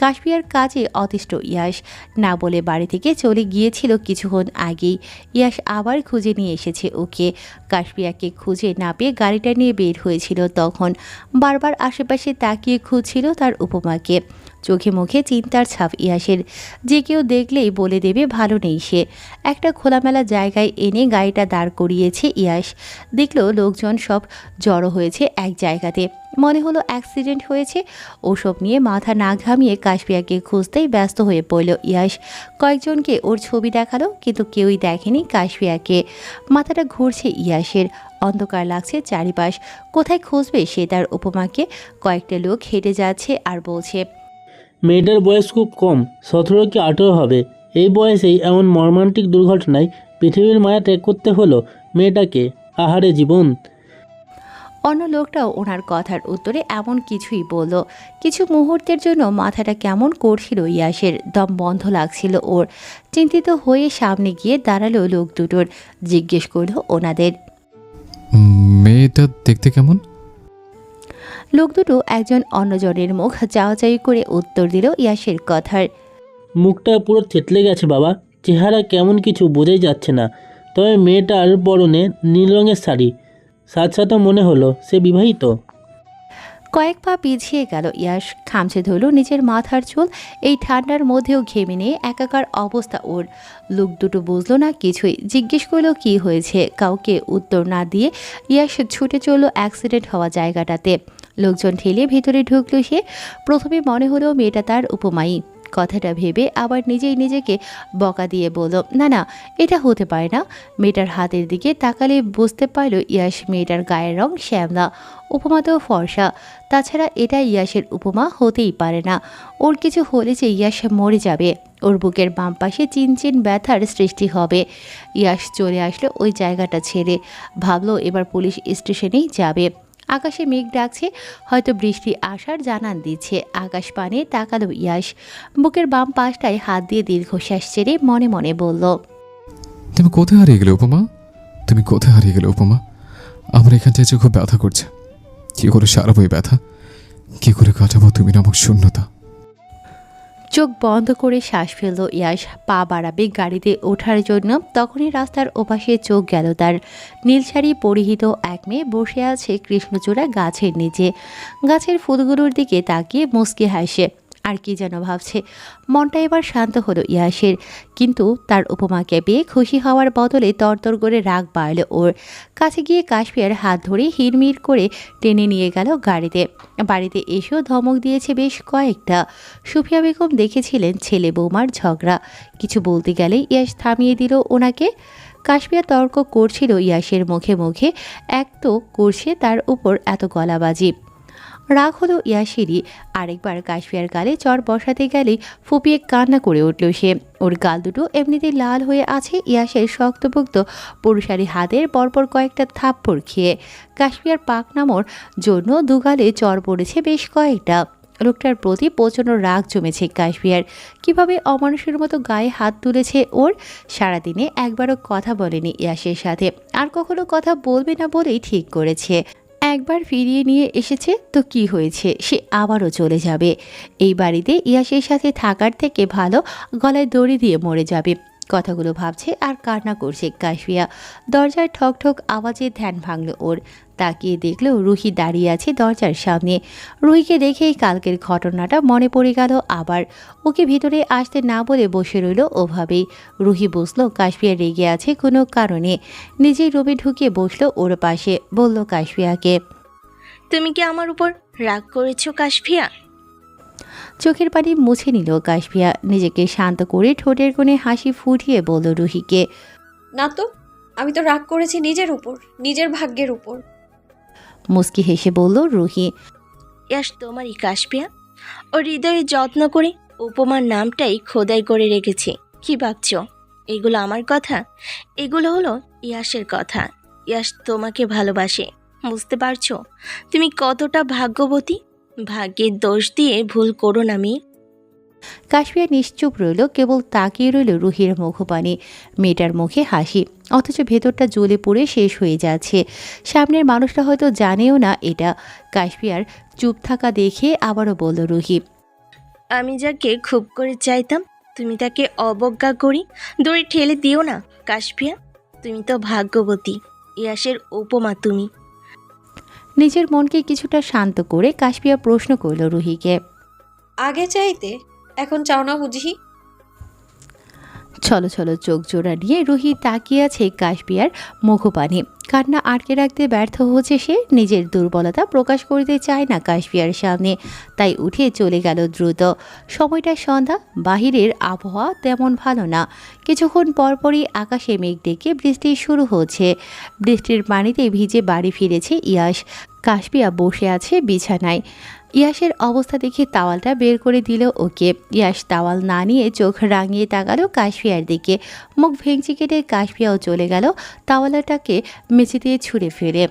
কাশফিয়ার কাজে অতিষ্ঠ ইয়াশ না বলে বাড়ি থেকে চলে গিয়েছিল কিছুক্ষণ আগেই। ইয়াশ আবার খুঁজে নিয়ে এসেছে ওকে। কাশফিয়াকে খুঁজে না পেয়ে গাড়িটা নিয়ে বের হয়েছিল তখন। বারবার আশেপাশে তাকিয়ে খুঁজছিল তার উপমাকে। চোখে মুখে চিন্তার ছাপ ইয়াশের। যে কেউ দেখলেই বলে দেবে ভালো নেই সে। একটা খোলামেলা জায়গায় এনে গাড়িটা দাঁড় করিয়েছে ইয়াশ। দেখল লোকজন সব জড়ো হয়েছে এক জায়গাতে। মনে হলো অ্যাক্সিডেন্ট হয়েছে। ওসব নিয়ে মাথা না ঘামিয়ে কাশফিয়াকে খুঁজতেই ব্যস্ত হয়ে পড়ল ইয়াশ। কয়েকজনকে ওর ছবি দেখালো, কিন্তু কেউই দেখেনি কাশফিয়াকে। মাথাটা ঘুরছে ইয়াশের। অন্ধকার লাগছে চারিপাশ। কোথায় খুঁজবে সে তার উপমাকে? কয়েকটা লোক হেঁটে যাচ্ছে আর বলছে, মেয়েটার বয়স খুব কম, 17 কি 18 হবে। এই বয়সেই এমন মর্মান্তিক দুর্ঘটনায় পৃথিবীর মায়া ত্যাগ করতে হলো মেয়েটাকে। আহারে জীবন। অন্য লোকটাও ওনার কথার উত্তরে এমন কিছুই বলল। কিছু মুহূর্তের জন্য মাথাটা কেমন করছিল ইয়াশের। দম বন্ধ লাগছিল ওর। চিন্তিত হয়ে সামনে গিয়ে দাঁড়ালো লোক দুটোর। জিজ্ঞেস করলো ওনাদের, মেয়েটা দেখতে কেমন? লোক দুটো একজন অন্যজনের মুখ চাওয়াচাই করে উত্তর দিল ইয়াশের কথার। মুখটা পুরো থেতলে গেছে বাবা, চেহারা কেমন কিছু বোঝাই যাচ্ছে না। তবে মেয়েটার পরনে নীল রঙের শাড়ি, সাথে মনে হলো সে বিবাহিত। কয়েক পা পিছিয়ে গেল ইয়াশ। খামচে ধরল নিজের মাথার চুল। এই ঠান্ডার মধ্যেও ঘেমে নিয়ে একাকার অবস্থা ওর। লোক দুটো বুঝলো না কিছুই। জিজ্ঞেস করলো কি হয়েছে। কাউকে উত্তর না দিয়ে ইয়াশ ছুটে চলল অ্যাক্সিডেন্ট হওয়া জায়গাটাতে। লোকজন ঠেলে ভেতরে ঢুকলো সে। প্রথমে মনে হলো মেয়েটা তার উপমাই। কথাটা ভেবে আবার নিজেই নিজেকে বকা দিয়ে বলল, না না, এটা হতে পারে না। মেয়েটার হাতের দিকে তাকালে বুঝতে পারল ইয়াশ মেয়েটার গায়ের রং শ্যামলা, উপমাতেও ফর্সা। তাছাড়া এটা ইয়াশের উপমা হতেই পারে না। ওর কিছু হলে যে ইয়াশ মরে যাবে। ওর বুকের বাম পাশে চিনচিন ব্যথার সৃষ্টি হবে। ইয়াশ চলে আসলো ওই জায়গাটা ছেড়ে। ভাবলো এবার পুলিশ স্টেশনেই যাবে। আকাশে মেঘ ডাকছে, হয়তো বৃষ্টি আসার জানান দিচ্ছে। আকাশ পানে তাকালো ইয়াশ। বুকের বাম পাশটায় হাত দিয়ে দীর্ঘশ্বাস ছেড়ে মনে মনে বলল, তুমি কোথায় হারিয়ে গেলে উপমা? তুমি কোথায় হারিয়ে গেলে উপমা? আমার এখানটায় যে খুব ব্যথা করছে। কি করে সারাবো এই ব্যথা? কি করে কাটাবো তুমি নামক শূন্যতা? চোখ বন্ধ করে শ্বাস ফেলল ইয়াশ। পা বাড়াবে গাড়িতে ওঠার জন্য, তখনই রাস্তার ওপাশে চোখ গেল তার। নীল শাড়ি পরিহিত এক মেয়ে বসে আছে কৃষ্ণচূড়া গাছের নিচে। গাছের ফুলগুলোর দিকে তাকিয়ে মুচকি হাসে। আর কি যেন ভাবছে। মনটা এবার শান্ত হলো ইয়াশের। কিন্তু তার উপমাকে পেয়ে খুশি হওয়ার বদলে তরতর করে রাগ বাড়ল ওর। কাছে গিয়ে কাশফিয়ার হাত ধরে হিড়মিড় করে টেনে নিয়ে গেল গাড়িতে। বাড়িতে এসেও ধমক দিয়েছে বেশ কয়েকটা। সুফিয়া বেগম দেখেছিলেন ছেলে বৌমার ঝগড়া। কিছু বলতে গেলেই ইয়াশ থামিয়ে দিল ওনাকে। কাশফিয়া তর্ক করছিল ইয়াশের মুখে মুখে। এক তো করছে তার উপর এত গলাবাজি। রাগ হলো ইয়াশেরই। আরেকবার কাশফিয়ার গালে চর বসাতে গেলেই ফুপিয়ে কান্না করে উঠল সে। ওর গাল দুটো এমনিতেই লাল হয়ে আছে ইয়াশের শক্তপোক্ত পুরুষালী হাতের পরপর কয়েকটা থাপ্পড় খেয়ে। কাশফিয়ার পাক নামর জন্য দুগালে চর পড়েছে বেশ কয়েকটা। লোকটার প্রতি প্রচণ্ড রাগ জমেছে কাশফিয়ার। কিভাবে অমানুষের মতো গায়ে হাত তুলেছে ওর। সারাদিনে একবারও কথা বলেনি ইয়াসের সাথে, আর কখনো কথা বলবে না বলেই ঠিক করেছে। একবার ফিরিয়ে নিয়ে এসেছে তো কি হয়েছে, সে আবারও চলে যাবে। এই বাড়িতে ইয়াসের সাথে থাকার থেকে ভালো গলায় দড়ি দিয়ে মরে যাবে। কথাগুলো ভাবছে আর কান্না করছে কাশফিয়া। দরজার ঠক ঠক আওয়াজে ধ্যান ভাঙল ওর। তাকিয়ে দেখলো রুহি দাঁড়িয়ে আছে দরজার সামনে। রুহিকে দেখেই কালকের ঘটনাটা মনে পড়ে গেল আবার। ওকে ভিতরে আসতে না বলে বসে রইল ওভাবেই। রুহি বুঝলো কাশফিয়া রেগে আছে কোনো কারণে। নিজেই রুমে ঢুকে বসলো ওর পাশে। বলল কাশফিয়াকে, তুমি কি আমার উপর রাগ করেছো কাশফিয়া? চোখের পানি মুছে নিল কাশফিয়া। নিজেকে শান্ত করে ঠোঁটের কোণে হাসি ফুটিয়ে বলল রুহিকে, না তো, আমি তো রাগ করেছি নিজের উপর, নিজের ভাগ্যের উপর। মুস্কি হেসে বলল রুহি, ইয়াস তোমারই কাশফিয়া। ও হৃদয়ে যত্ন করে উপমার নামটাই খোদাই করে রেখেছি। কি ভাবছো এগুলো আমার কথা? এগুলো হলো ইয়াসের কথা। ইয়াস তোমাকে ভালোবাসে, বুঝতে পারছো? তুমি কতটা ভাগ্যবতী। ভাগ্যের দোষ দিয়ে ভুল করো না মেয়ে। কাশফিয়া নিশ্চুপ রইল, কেবল তাকিয়ে রইল রুহির মুখপানে। মেয়েটার মুখে হাসি, অথচ ভেতরটা জ্বলে পুড়ে শেষ হয়ে যাচ্ছে। সামনের মানুষটা হয়তো জানেও না এটা। কাশফিয়ার চুপ থাকা দেখে আবারও বলল রুহি, আমি যাকে খুব করে চাইতাম তুমি তাকে অবজ্ঞা করি দড়ি ঠেলে দিও না কাশফিয়া। তুমি তো ভাগ্যবতী, ইয়াসের উপমা তুমি। নিজের মনকে কিছুটা শান্ত করে কাশফিয়া প্রশ্ন করল রুহিকে, আগে চাইতে এখন চাও না বুঝি? ছলো ছলো চোখ জোড়া নিয়ে রুহি তাকিয়ে আছে কাশফিয়ার মুখপানে। কান্না আটকে রাখতে ব্যর্থ হচ্ছে সে। নিজের দুর্বলতা প্রকাশ করতে চায় না কাশফিয়ার সামনে, তাই উঠে চলে গেল দ্রুত। সময়টা সন্ধ্যা, বাহিরের আবহাওয়া তেমন ভালো না। কিছুক্ষণ পরপরই আকাশে মেঘ ডেকে বৃষ্টি শুরু হচ্ছে। বৃষ্টির পানিতে ভিজে বাড়ি ফিরেছে ইয়াস। কাশফিয়া বসে আছে বিছানায়। ইয়াসের অবস্থা দেখে তাওয়ালটা বের করে দিল ওকে। ইয়াস তাওয়াল না নিয়ে চোখ রাঙিয়ে তাকালো কাশফিয়ার দিকে। মুখ ভেঙচি কেটে কাশফিয়াও চলে গেল তাওয়ালাটাকে মেঝে দিয়ে ছুঁড়ে ফেলে।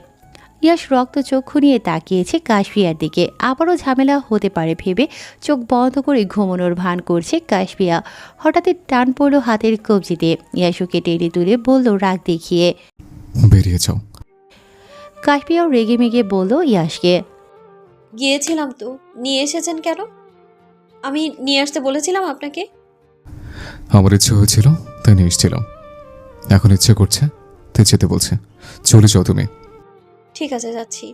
ইয়াস রক্ত চক্ষু নিয়ে তাকিয়েছে কাশফিয়ার দিকে। আবারও ঝামেলা হতে পারে ভেবে চোখ বন্ধ করে ঘুমানোর ভান করছে কাশফিয়া। হঠাৎই টান পড়ল হাতের কবজিতে। ইয়াস ওকে টেনে তুলে বলল রাগ দেখিয়ে, বেরিয়ে যাও। কাশফিয়াও রেগে মেগে বলল ইয়াসকে, গিয়েছিলাম তো, নিয়ে এসেছেন কেন? আমি নিয়ে আসতে বলেছিলাম আপনাকে? আমার ইচ্ছে হয়েছিল তাই নিয়ে এসেছিলাম। এখন ইচ্ছে করছে তাই যেতে বলছে। চলে যাও তুমি। ঠিক আছে, যাচ্ছি।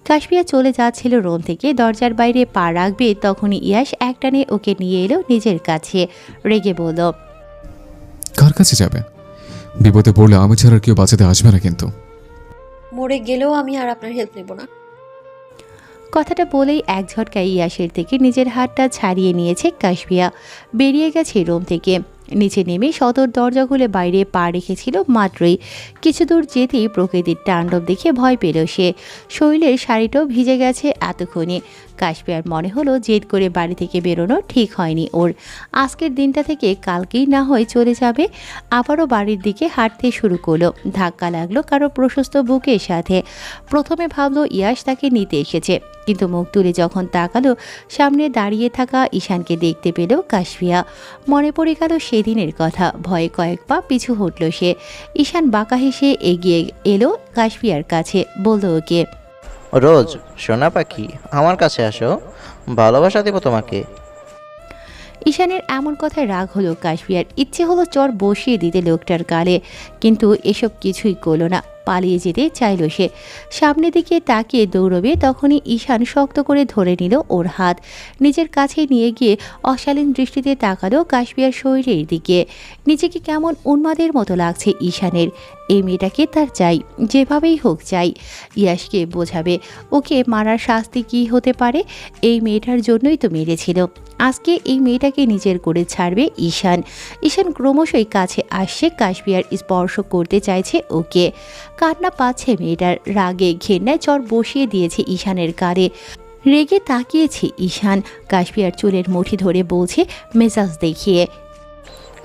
কাশফিয়া চলে যাচ্ছিল রুম থেকে। দরজার বাইরে পা রাখবে তখনই ইয়াস একটানে ওকে নিয়ে এলো নিজের কাছে। রেগে বলল, কার কাছে যাবে? বিপদে পড়লে আমি ছাড়া আর কেউ বাঁচাতে আসবে না কিন্তু। মরে গেলেও আমি আর আপনার হেল্প নেব না। কথাটা বলেই এক ঝটকায় ইয়াসের থেকে নিজের হাতটা ছাড়িয়ে নিয়েছে কাশফিয়া। বেরিয়ে গেছে রুম থেকে। নিচে নেমে সদর দরজা খুলে বাইরে পা রেখেছিল মাত্রই। কিছু দূর যেতেই প্রকৃতির তাণ্ডব দেখে ভয় পেল সে। শরীরের শাড়িটাও ভিজে গেছে এতক্ষণে। কাশফিয়ার মনে হলো জেদ করে বাড়ি থেকে বেরোনো ঠিক হয়নি ওর। আজকের দিনটা থেকে কালকেই না হয় চলে যাবে। আবারও বাড়ির দিকে হাঁটতে শুরু করলো। ধাক্কা লাগলো কারো প্রশস্ত বুকের সাথে। প্রথমে ভাবলো ইয়াস তাকে নিতে এসেছে, কিন্তু মুখ তুলে যখন তাকালো সামনে দাঁড়িয়ে থাকা ঈশানকে দেখতে পেল কাশফিয়া। মনে পড়ে গেল সেদিনের কথা। ভয়ে কয়েক পা পিছু হটল সে। ঈশান বাঁকা হেসে এগিয়ে এলো কাশফিয়ার কাছে। বলল ওকে, রোজ সোনা পাখি আমার কাছে আসো, ভালোবাসা দেব তোমাকে। ঈশানের এমন কথায় রাগ হলো কাশফিয়ার। ইচ্ছে হলো চর বসিয়ে দিতে লোকটার গালে, কিন্তু এসব কিছুই করলো না। পালিয়ে যেতে চাইল সে। সামনের দিকে তাকিয়ে দৌড়বে তখনই ঈশান শক্ত করে ধরে নিল ওর হাত। নিজের কাছে নিয়ে গিয়ে অশালীন দৃষ্টিতে তাকালো কাশফিয়ার শরীরের দিকে। নিজেকে কেমন উন্মাদের মতো লাগছে ঈশানের। এই মেয়েটাকে তার চাই, যেভাবেই হোক চাই। ইয়াসকে বোঝাবে ওকে মারার শাস্তি কি হতে পারে। এই মেয়েটার জন্যই তো মেরেছিল। আজকে এই মেয়েটাকে নিজের করে ছাড়বে ঈশান। ঈশান ক্রমশই কাছে আসছে, কাশফিয়ার স্পর্শ করতে চাইছে ওকে। কান্না পাচ্ছে মেয়েটার। রাগে ঘেন্নায় চর বসিয়ে দিয়েছে ঈশানের গালে। রেগে তাকিয়েছে ঈশান। কাশফিয়ার চুলের মুঠি ধরে বলছে মেজাজ দেখিয়ে,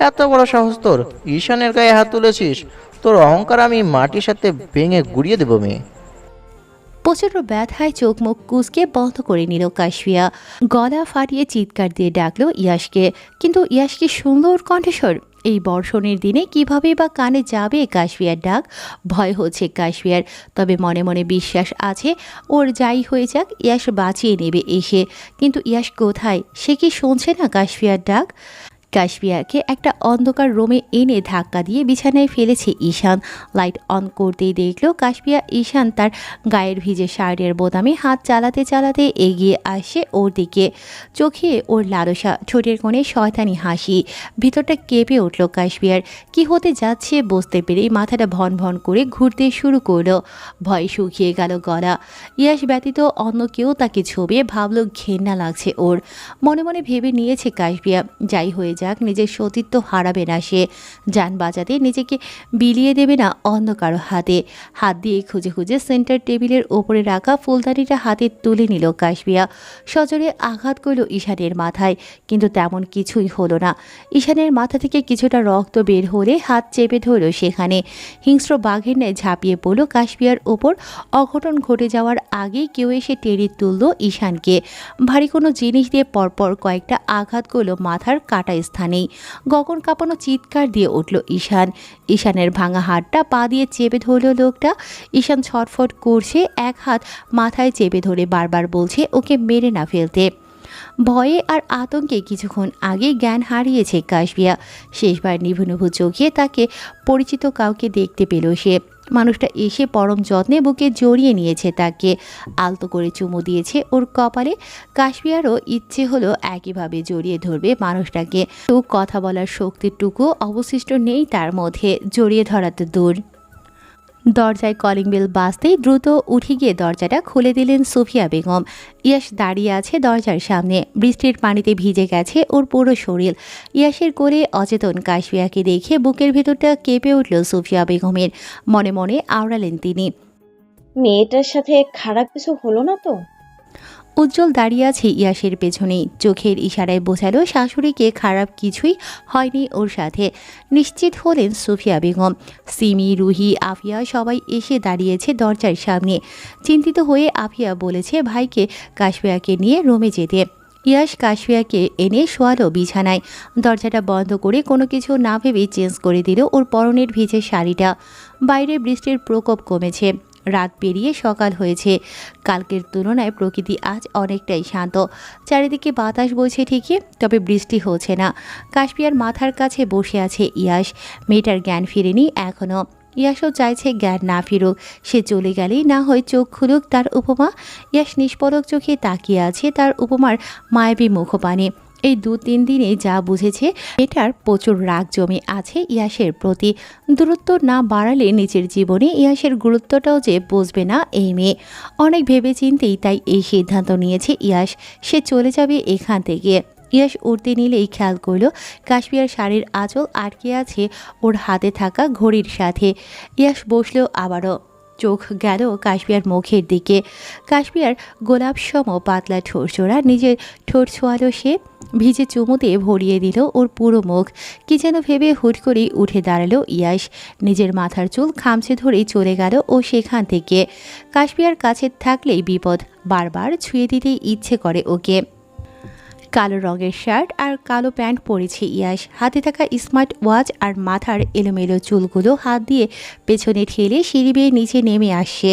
এত বড় সাহস তোর, ঈশানের গায়ে হাত তুলেছিস? তোর অহংকার আমি মাটির সাথে ভেঙে গুড়িয়ে দেবো মেয়ে। প্রচণ্ড ব্যথায় চোখ মুখ কুচকে বন্ধ করে নিল কাশফিয়া। গলা ফাটিয়ে চিৎকার দিয়ে ডাকলো ইয়াশকে, কিন্তু ইয়াশকে সুন্দর কণ্ঠস্বর। এই বর্ষণের দিনে কিভাবে বা কানে যাবে কাশফিয়ার ডাক? ভয় হচ্ছে কাশফিয়ার, তবে মনে মনে বিশ্বাস আছে ওর যাই হয়ে যাক ইয়াশ বাঁচিয়ে নেবে এসে। কিন্তু ইয়াশ কোথায়? সে কি শুনছে না কাশফিয়ার ডাক? কাশফিয়াকে একটা অন্ধকার রুমে এনে ধাক্কা দিয়ে বিছানায় ফেলেছে ঈশান। লাইট অন করতেই দেখলো কাশফিয়া ঈশান তার গায়ের ভিজে শার্টের বোতামে হাত চালাতে চালাতে এগিয়ে আসে ওর দিকে। চোখে ওর লালসা, ঠোঁটের কোণে শয়তানি হাসি। ভিতরটা কেঁপে উঠল কাশফিয়ার। কি হতে যাচ্ছে বুঝতে পেরেই মাথাটা ভন ভন করে ঘুরতে শুরু করলো। ভয় শুকিয়ে গেল গলা। ইয়াশ ব্যতীত অন্য কেউ তাকে ছবিয়ে ভাবলো ঘেন্না লাগছে ওর। মনে মনে ভেবে নিয়েছে কাশফিয়া যাই হয়ে যাক নিজের সতীত্ব হারাবে না সে। যান বাঁচাতে নিজেকে বিলিয়ে দেবে না অন্য কারো হাতে। হাত দিয়ে খুঁজে খুঁজে সেন্টার টেবিলের ওপরে রাখা ফুলদানিটা হাতে তুলে নিল কাশফিয়া। সজোরে আঘাত করল ঈশানের মাথায়, কিন্তু তেমন কিছুই হলো না। ঈশানের মাথা থেকে কিছুটা রক্ত বের হলে হাত চেপে ধরল সেখানে। হিংস্র বাঘের ন্যায় ঝাঁপিয়ে পড়ল কাশফিয়ার ওপর। অঘটন ঘটে যাওয়ার আগেই কেউ এসে টেনে তুলল ঈশানকে। ভারী কোনো জিনিস দিয়ে পরপর কয়েকটা আঘাত করল মাথার কাটা স্থানেই। গগন কাঁপানো চিৎকার দিয়ে উঠল ঈশান। ঈশানের ভাঙা হাতটা পা দিয়ে চেপে ধরল লোকটা। ঈশান ছটফট করছে, এক হাত মাথায় চেপে ধরে বারবার বলছে ওকে মেরে না ফেলতে। ভয়ে আর আতঙ্কে কিছুক্ষণ আগে জ্ঞান হারিয়েছে কাশফিয়া। শেষবার নিভু নিভু চোখে তাকে পরিচিত কাউকে দেখতে পেল সে। মানুষটা এসে পরম যত্নে বুকে জড়িয়ে নিয়েছে তাকে, আলতো করে চুমু দিয়েছে ওর কপালে। কাশফিয়ারও ইচ্ছে হলো একইভাবে জড়িয়ে ধরবে মানুষটাকে, তো কথা বলার শক্তিটুকু অবশিষ্ট নেই তার মধ্যে। জড়িয়ে ধরা তো দূর। দরজায় কলিং বেল বাজতেই দ্রুত উঠে গিয়ে দরজাটা খুলে দিলেন সুফিয়া বেগম। ইয়াশ দাঁড়িয়ে আছে দরজার সামনে। বৃষ্টির পানিতে ভিজে গেছে ওর পুরো শরীর। ইয়াশের কোলে অচেতন কাশফিয়াকে দেখে বুকের ভেতরটা কেঁপে উঠল সুফিয়া বেগমের। মনে মনে আওড়ালেন তিনি, মেয়েটার সাথে খারাপ কিছু হলো না তো? উজ্জ্বল দাঁড়িয়ে আছে ইয়াশের পেছনেই। চোখের ইশারায় বোঝালো শাশুড়িকে খারাপ কিছুই হয়নি ওর সাথে। নিশ্চিত হলেন সুফিয়া বেগম। সিমি, রুহি, আফিয়া সবাই এসে দাঁড়িয়েছে দরজার সামনে। চিন্তিত হয়ে আফিয়া বলেছে ভাইকে কাশফিয়াকে নিয়ে রুমে যেতে। ইয়াশ কাশফিয়াকে এনে শোয়ালো বিছানায়। দরজাটা বন্ধ করে কোনো কিছু না ভেবেই চেঞ্জ করে দিল ওর পরনের ভিজে শাড়িটা। বাইরে বৃষ্টির প্রকোপ কমেছে। রাত পেরিয়ে সকাল হয়েছে। কালকের তুলনায় প্রকৃতি আজ অনেকটাই শান্ত। চারিদিকে বাতাস বইছে ঠিকই, তবে বৃষ্টি হচ্ছে না। কাশফিয়ার মাথার কাছে বসে আছে ইয়াশ। মেয়েটার জ্ঞান ফিরেনি এখনও। ইয়াশও চাইছে জ্ঞান না ফিরুক, সে চলে গেলেই না হয় চোখ খুলুক তার উপমা। ইয়াশ নিষ্পলক চোখে তাকিয়ে আছে তার উপমার মায়াবী মুখপানে। এই 2-3 দিনে যা বুঝেছে এটার প্রচুর রাগ জমে আছে ইয়াশের প্রতি। দূরত্ব না বাড়ালে নিজের জীবনে ইয়াশের গুরুত্বটাও যে বুঝবে না এই মেয়ে। অনেক ভেবেচিন্তেই তাই এই সিদ্ধান্ত নিয়েছে ইয়াশ, সে চলে যাবে এখান থেকে। ইয়াশ উঠতে নিলেই খেয়াল করল কাশফিয়ার শাড়ির আঁচল আটকে আছে ওর হাতে থাকা ঘড়ির সাথে। ইয়াশ বসল আবারও। চোখ গেল কাশফিয়ার মুখের দিকে। কাশফিয়ার গোলাপ সম পাতলা ঠোঁটজোড়া নিজের ঠোঁট ছোঁয়ালো সে। ভিজে চুমুতে ভরিয়ে দিল ওর পুরো মুখ। কি যেন ভেবে হুট করেই উঠে দাঁড়ালো ইয়াশ। নিজের মাথার চুল খামচে ধরেই চলে গেল ও সেখান থেকে। কাশফিয়ার কাছে থাকলেই বিপদ, বারবার ছুঁয়ে দিতেই ইচ্ছে করে ওকে। কালো রঙের শার্ট আর কালো প্যান্ট পরেছে ইয়াশ। হাতে থাকা স্মার্ট ওয়াচ আর মাথার এলোমেলো চুলগুলো হাত দিয়ে পেছনে ঠেলে সিঁড়ি বেয়ে নিচে নেমে আসছে।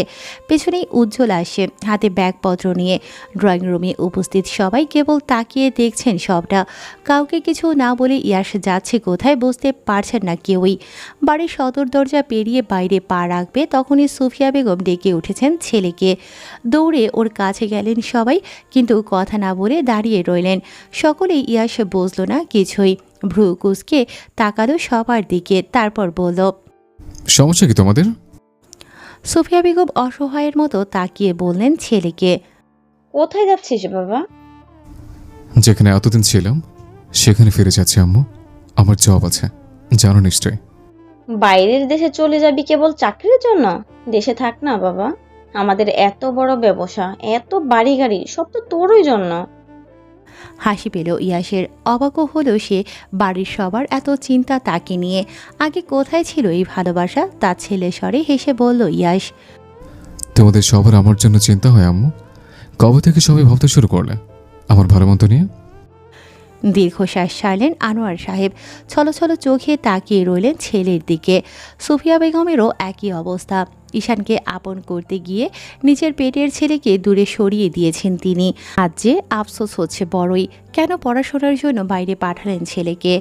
পেছনেই উজ্জ্বল আসছে হাতে ব্যাগপত্র নিয়ে। ড্রয়িং রুমে উপস্থিত সবাই কেবল তাকিয়ে দেখছেন সবটা। কাউকে কিছু না বলে ইয়াশ যাচ্ছে কোথায় বুঝতে পারছেন না কেউই। বাড়ির সদর দরজা পেরিয়ে বাইরে পা রাখবে তখনই সুফিয়া বেগম ডেকে উঠেছেন ছেলেকে। দৌড়ে ওর কাছে গেলেন সবাই, কিন্তু কথা না বলে দাঁড়িয়ে রইলেন। সকলেই ইয়াশ বুঝল না কিছুই। ভ্রু কুঁচকে তাকালো সবার দিকে, তারপর বলল, সমস্যা কি তোমাদের? সুফিয়া বেগম অসহায়ের মতো তাকিয়ে বললেন ছেলেকে, কোথায় যাচ্ছিস বাবা? যেখানে এতদিন ছিলাম সেখানে ফিরে যাচ্ছি আম্মু। আমার জব আছে, জানো নিশ্চয়। বাইরের দেশে চলে যাবি কেবল চাকরির জন্য? দেশে থাক না বাবা। আমাদের এত বড় ব্যবসা, এত বাড়ি গাড়ি, সব তো তোরই জন্য। হাসি পেল ইয়াশের। অবাকও হলো সে, বাড়ির সবার এত চিন্তা তাকে নিয়ে। আগে কোথায় ছিল এই ভালোবাসা? তার ছেলে স্বরে হেসে বলল ইয়াশ, তোমাদের সবার আমার জন্য চিন্তা হয় আম্মু? কবে থেকে সবাই ভাবতে শুরু করলে আমার ভালো মন্দ নিয়ে? দীর্ঘশ্বাস ছাড়লেন আনোয়ার সাহেব। ছলছল চোখে তাকিয়ে রইলেন ছেলের দিকে। সুফিয়া বেগমেরও একই অবস্থা। ঈশানকে আপন করতে গিয়ে নিজের পেটের ছেলেকে দূরে সরিয়ে দিয়েছেন তিনি। আজ যে আফসোস হচ্ছে বড়ই, কেন পড়াশোনার জন্য বাইরে পাঠালেন ছেলেকে।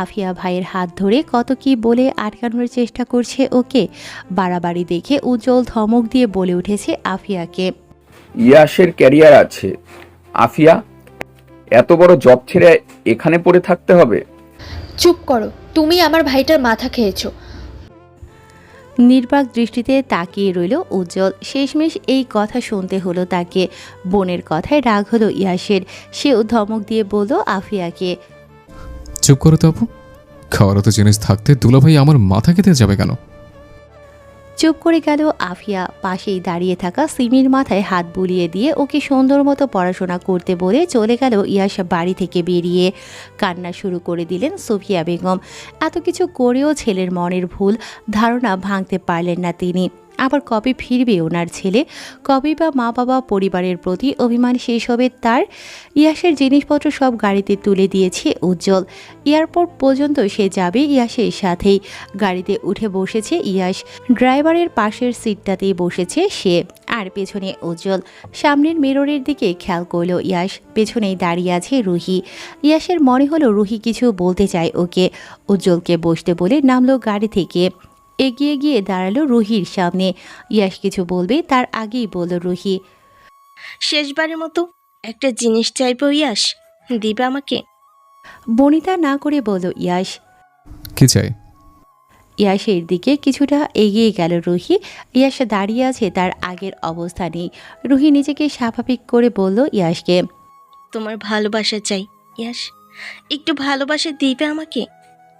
আফিয়া ভাইয়ের হাত ধরে কত কি বলে আটকানোর চেষ্টা করছে ওকে। বাড়াবাড়ি দেখে উজ্জ্বল ধমক দিয়ে বলে উঠেছে আফিয়াকে, ইয়াসের ক্যারিয়ার আছে, আফিয়া এত বড় জব ছেড়ে এখানে পড়ে থাকতে হবে? চুপ করো, তুমি আমার ভাইটার মাথা খেয়েছো। নির্বাক দৃষ্টিতে তাকিয়ে রইল উজ্জ্বল। শেষমেশ এই কথা শুনতে হলো তাকে। বোনের কথায় রাগ হলো ইয়াসের। সেও ধমক দিয়ে বলল আফিয়াকে, চুপ করো তো আপু, খাওয়ার তো জিনিস থাকতে দুলাভাই আমার মাথা খেতে যাবে কেন? চুপ করে গেল আফিয়া। পাশেই দাঁড়িয়ে থাকা সিমির মাথায় হাত বুলিয়ে দিয়ে ওকে সুন্দর মতো পড়াশোনা করতে বলে চলে গেল ইয়াস বাড়ি থেকে বেরিয়ে। কান্না শুরু করে দিলেন সুফিয়া বেগম। এত কিছু করেও ছেলের মনের ভুল ধারণা ভাঙতে পারলেন না তিনি। আবার কবে ফিরবে ওনার ছেলে? কবে বা মা বাবা পরিবারের প্রতি অভিমান শেষ হবে তার? ইয়াসের জিনিসপত্র সব গাড়িতে তুলে দিয়েছে উজ্জ্বল। এয়ারপোর্ট পর্যন্ত সে যাবে ইয়াসের সাথেই। গাড়িতে উঠে বসেছে ইয়াস। ড্রাইভারের পাশের সিটটাতেই বসেছে সে, আর পেছনে উজ্জ্বল। সামনের মিররের দিকে খেয়াল করলো ইয়াস। পেছনেই দাঁড়িয়ে আছে রুহি। ইয়াসের মনে হলো রুহি কিছু বলতে চায় ওকে। উজ্জ্বলকে বসতে বলে নামলো গাড়ি থেকে। এগিয়ে গিয়ে দাঁড়ালো রুহির সামনে। ইয়াস কিছু বলবে তার আগেই বলল রুহি, শেষবারের মতো একটা জিনিস চাইবো ইয়াস, দিবে আমাকে? বনিতা না করে বলল ইয়াস। কি চাই? ইয়াসের দিকে কিছুটা এগিয়ে গেল রুহি। ইয়াস দাঁড়িয়ে আছে, তার আগের অবস্থা নেই। রুহি নিজেকে স্বাভাবিক করে বলল ইয়াসকে, তোমার ভালোবাসা চাই ইয়াস, একটু ভালোবাসা দিবে আমাকে?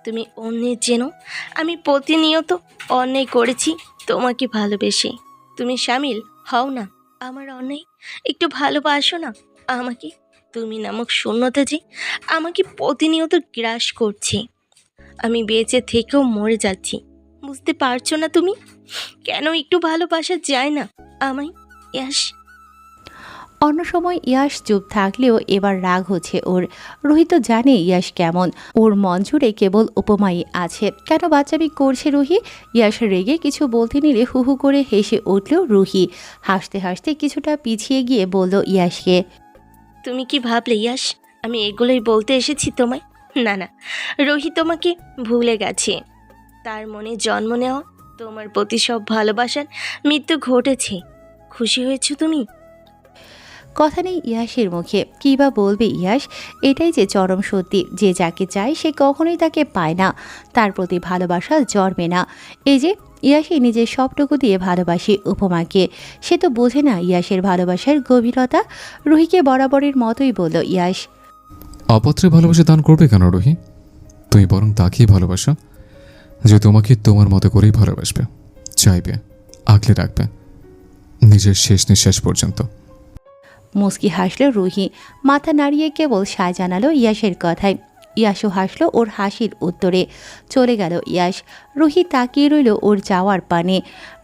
তুমি অন্যের জেনো আমি প্রতিনিয়ত অন্যায় করেছি তোমাকে ভালোবেসে। তুমি সামিল হও না আমার অন্যায়, একটু ভালোবাসো না আমাকে। তুমি নামক শূন্যতা যে আমাকে প্রতিনিয়ত গ্রাস করছে, আমি বেঁচে থেকেও মরে যাচ্ছি। বুঝতে পারছো না তুমি? কেন একটু ভালোবাসা যায় না আমায় ইয়াস? অন্য সময় ইয়াস চুপ থাকলেও এবার রাগ হচ্ছে ওর। রুহি তো জানে ইয়াস কেমন। ওর মন জুড়ে কেবল উপমাই আছে। কেন বাচ্চামি করছে রুহি? ইয়াস রেগে কিছু বলতে নিলে হু হু করে হেসে উঠল রুহি। হাসতে হাসতে কিছুটা পিছিয়ে গিয়ে বলল ইয়াসকে, তুমি কি ভাবলে ইয়াস আমি এগুলোই বলতে এসেছি তোমায়? না না, রোহি তোমাকে ভুলে গেছে। তার মনে জন্ম নেওয়া তোমার প্রতি সব ভালোবাসার মৃত্যু ঘটেছে। খুশি হয়েছো তুমি? কথা নেই ইয়াসের মুখে। কী বা বলবে ইয়াস? এটাই যে চরম সত্যি, যে যাকে চায় সে কখনোই তাকে পায় না, তার প্রতি ভালোবাসা জন্মে না। এই যে ইয়াসই নিজের সবটুকু দিয়ে ভালোবাসে উপমাকে। সে তো বোঝে না ইয়াসের ভালোবাসার গভীরতা। রুহিকে বরাবরের মতোই বলল ইয়াস, অপাত্রে ভালোবাসা দান করবে কেন রুহি? তুমি বরং তাকেই ভালোবাসো যে তোমাকে তোমার মতো করেই ভালোবাসবে, চাইবে, আগলে রাখবে নিজের শেষ নিঃশ্বাস পর্যন্ত। মুস্কি হাসল রুহি। মাথা নাড়িয়ে কেবল সায় জানালো ইয়াসের কথায়। ইয়াসও হাসলো ওর হাসির উত্তরে। চলে গেল ইয়াস। রুহি তাকিয়ে রইল ওর যাওয়ার পানে।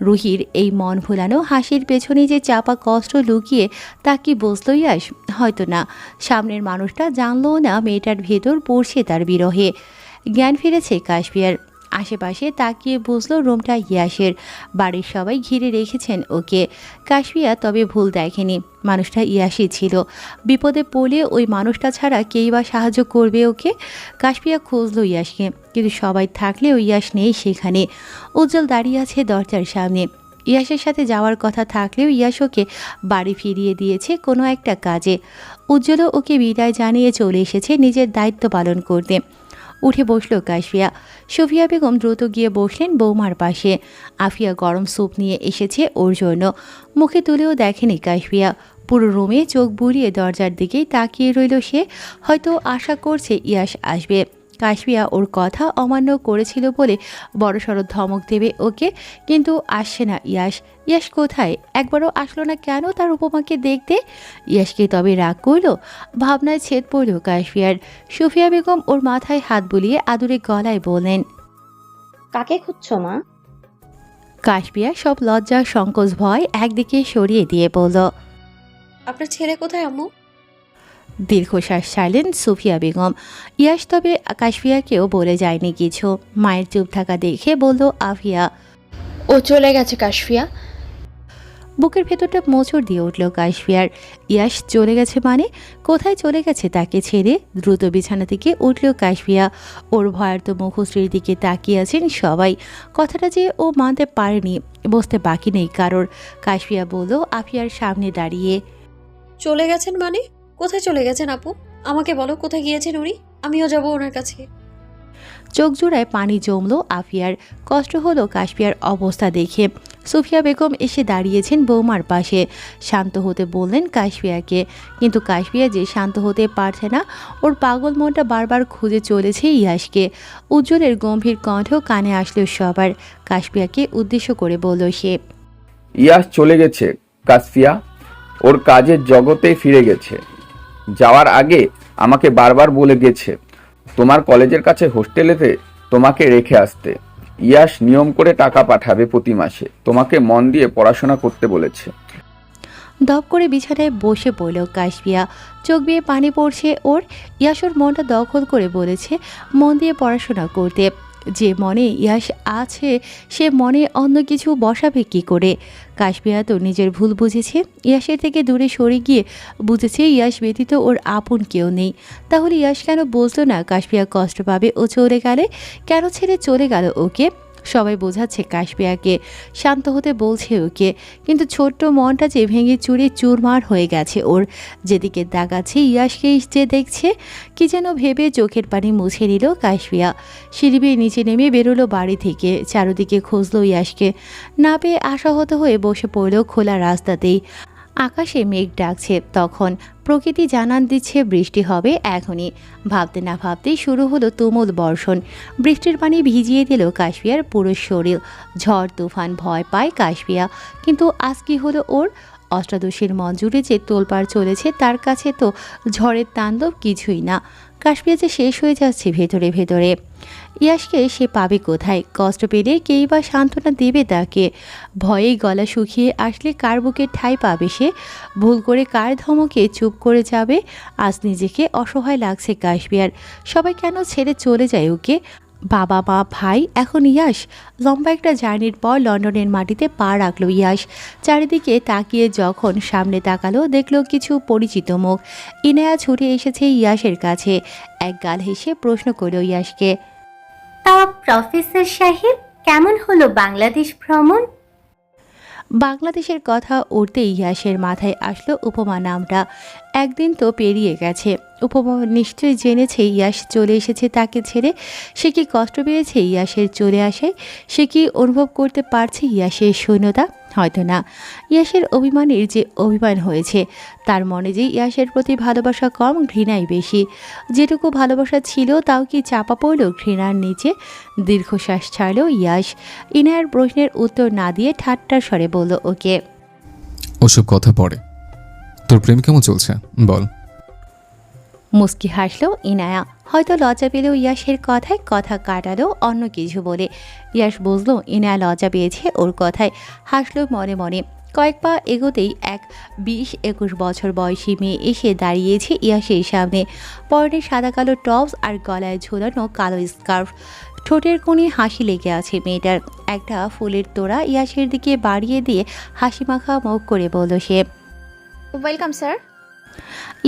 রুহির এই মন ভোলানো হাসির পেছনে যে চাপা কষ্ট লুকিয়ে তা কি বুঝল ইয়াস? হয়তো না। সামনের মানুষটা জানলও না মেয়েটার ভেতর পড়ছে তার বিরহে। জ্ঞান ফিরেছে কাশফিয়ার। আশেপাশে তাকিয়ে বুঝলো রুমটা ইয়াসের। বাড়ির সবাই ঘিরে রেখেছেন ওকে। কাশফিয়া তবে ভুল দেখেনি, মানুষটা ইয়াসই ছিল। বিপদে পড়লে ওই মানুষটা ছাড়া কেই বা সাহায্য করবে ওকে? কাশফিয়া খুঁজলো ইয়াসকে, কিন্তু সবাই থাকলেও ইয়াস নেই সেখানে। উজ্জ্বল দাঁড়িয়ে আছে দরজার সামনে। ইয়াসের সাথে যাওয়ার কথা থাকলেও ইয়াস ওকে বাড়ি ফিরিয়ে দিয়েছে কোনো একটা কাজে। উজ্জ্বলও ওকে বিদায় জানিয়ে চলে এসেছে নিজের দায়িত্ব পালন করতে। উঠে বসল কাশফিয়া। সুফিয়া বেগম দ্রুত গিয়ে বসলেন বৌমার পাশে। আফিয়া গরম স্যুপ নিয়ে এসেছে ওর জন্য। মুখে তুলেও দেখেনি কাশফিয়া। পুরো রুমে চোখ বুলিয়ে দরজার দিকেই তাকিয়ে রইল সে। হয়তো আশা করছে ইয়াস আসবে। কাশফিয়া ওর কথা অমান্য করেছিল বলে বড়সড় ধমক দেবে ওকে, কিন্তু আসছে না ইয়াস। ইয়াস কোথায়? একবারও আসলো না কেন তার উপমাকে দেখতে? ইয়াসকে তবে রাগ করল? ভাবনায় ছেদ পড়ল কাশফিয়ার। সুফিয়া বেগম ওর মাথায় হাত বুলিয়ে আদুরে গলায় বললেন, কাকে খুঁজছো মা? কাশপিয়া সব লজ্জা সংকোচ ভয় একদিকে সরিয়ে দিয়ে বলল। আপনার ছেলে কোথায় আম্মু? দীর্ঘশ্বাস ছাড়লেন সুফিয়া বেগম। ইয়াস তবে কাশফিয়াকেও বলে যায়নি কিছু। মায়ের চুপ থাকা দেখে বলল আফিয়া। ও চলে গেছে কাশফিয়া। বুকের ভেতরটা মোচড় দিয়ে উঠল কাশফিয়ার। ইয়াস চলে গেছে মানে? কোথায় চলে গেছে তাকে ছেড়ে? দ্রুত বিছানা থেকে উঠল কাশফিয়া। ওর ভয়ার্ত মুখশ্রীর দিকে তাকিয়ে আছেন সবাই। কথাটা যে ও মানতে পারেনি, বুঝতে বাকি নেই কারোর। কাশফিয়া বলল আফিয়ার সামনে দাঁড়িয়ে। চলে গেছেন মানে? কোথায় চলে গেছেন আপু? আমাকে বলো কোথায় গিয়েছেন উনি, আমিও যাব ওনার কাছে। চোখ জোড়ায় পানি জমলো আফিয়ার। কষ্ট হলো কাশফিয়ার অবস্থা দেখে। সুফিয়া বেগম এসে দাঁড়িয়েছেন বৌমার পাশে। শান্ত হতে বললেন কাশফিয়াকে, কিন্তু কাশফিয়া যে শান্ত হতে পারছে না। ওর পাগল মনটা বারবার খুঁজে চলেছে ইয়াসকে। উজ্জ্বলের গম্ভীর কণ্ঠ কানে আসলো সবার। কাশফিয়াকে উদ্দেশ্য করে বলল সে। ইয়াস চলে গেছে কাসফিয়া, ওর কাজের জগতে ফিরে গেছে। যাওয়ার আগে আমাকে বারবার বলে গেছে তোমার কলেজের কাছে হোস্টেলেতে তোমাকে রেখে আসতে। ইয়াস নিয়ম করে টাকা পাঠাবে প্রতি মাসে, তোমাকে মন দিয়ে পড়াশোনা করতে বলেছে। দপ করে বিছানায় বসে পড়ল কাশফিয়া। চোখ বেয়ে পানি পড়ছে ওর। ইয়াস ওর মনটা দখল করে বলেছে মন দিয়ে পড়াশোনা করতে। যে মনে ইয়াস আছে সে মনে অন্য কিছু বসাবে কি করে? কাশফিয়া তো নিজের ভুল বুঝেছে। ইয়াসের থেকে দূরে সরে গিয়ে বুঝেছে ইয়াস ব্যতীত ওর আপন কেউ নেই। তাহলে ইয়াস কেন বুঝলো না কাশফিয়া কষ্ট পাবে ও চলে গেলে? কেন ছেড়ে চলে গেল ওকে? সবাই বোঝাচ্ছে কাশফিয়াকে, শান্ত হতে বলছে ওকে, কিন্তু ছোট্ট মনটা যে ভেঙে চুরে চুরমার হয়ে গেছে ওর। যেদিকে তাকাচ্ছে ইয়াসকে যে দেখছে, কি যেন ভেবে চোখের পানি মুছে নিল কাশফিয়া। সিঁড়ি বেয়ে নিচে নেমে বেরোলো বাড়ি থেকে। চারদিকে খুঁজলো ইয়াসকে, না পেয়ে আশাহত হয়ে বসে পড়ল খোলা রাস্তাতেই। আকাশে মেঘ ডাকছে তখন। প্রকৃতি জানান দিচ্ছে বৃষ্টি হবে এখনই। ভাবতে না ভাবতেই শুরু হলো তুমুল বর্ষণ। বৃষ্টির পানি ভিজিয়ে দিল কাশফিয়ার পুরো শরীর। ঝড় তুফান ভয় পায় কাশফিয়া, কিন্তু আজ কি হলো ওর? অষ্টাদশীর মন জুড়ে যে তোলপাড় চলেছে তার কাছে তো ঝড়ের তাণ্ডব কিছুই না। কাশফিয়া যে শেষ হয়ে যাচ্ছে ভেতরে ভেতরে। ইয়াসকে সে পাবে কোথায়? কষ্ট পেলে কেই বা সান্ত্বনা দেবে তাকে? ভয়ে গলা শুকিয়ে আসলে কার বুকে ঠাঁই পাবে সে? ভুল করে কার ধমকে চুপ করে যাবে? আজ নিজেকে অসহায় লাগছে কাশফিয়ার। সবাই কেন ছেড়ে চলে যায় ওকে? বাবা মা ভাই, এখন ইয়াস। লম্বা একটা জার্নির পর লন্ডনের মাটিতে পা রাখলো ইয়াস। চারিদিকে তাকিয়ে যখন সামনে তাকালো দেখলো কিছু পরিচিত মুখ। ইনায়া ছুটে এসেছে ইয়াসের কাছে। এক গাল হেসে প্রশ্ন করলো ইয়াসকে, তা প্রফেসর সাহেব, কেমন হলো বাংলাদেশ ভ্রমণ? বাংলাদেশের কথা উঠতেই ইয়াসের মাথায় আসলো উপমা নামটা। একদিন তো পেরিয়ে গেছে। উপমা নিশ্চয়ই জেনেছে ইয়াস চলে এসেছে তাকে ছেড়ে। সে কি কষ্ট পেয়েছে ইয়াসের চলে আসায়? সে কি অনুভব করতে পারছে ইয়াসের শূন্যতা? হয়তো না। ইয়াসের অভিমানের যে অভিমান হয়েছে, তার মনে যে ইয়াসের প্রতি ভালোবাসা কম, ঘৃণাই বেশি। যেটুকু ভালোবাসা ছিল তাও কি চাপা পড়ল ঘৃণার নিচে? দীর্ঘশ্বাস ছাড়ল ইয়াস। ইনায়ার প্রশ্নের উত্তর না দিয়ে ঠাট্টার স্বরে বলল ওকে, ওসব কথা পড়ে, তোর প্রেম কেমন চলছে বল। মুস্কি হাসলো ইনায়া। হয়তো লজ্জা পেলেও ইয়াসের কথায় কথা কাটালো অন্য কিছু বলে। ইয়াস বুঝলো ইনায়া লজ্জা পেয়েছে ওর কথায়। হাসলো মনে মনে। কয়েক পা এগোতেই এক 20-21 বছর বয়সী মেয়ে এসে দাঁড়িয়েছে ইয়াসের সামনে। পরনে সাদা কালো টপস আর গলায় ঝোলানো কালো স্কার্ফ। ঠোঁটের কোণে হাসি লেগে আছে মেয়েটার। একটা ফুলের তোড়া ইয়াসের দিকে বাড়িয়ে দিয়ে হাসি মাখা মুখ করে বলল সে, ওয়েলকাম স্যার।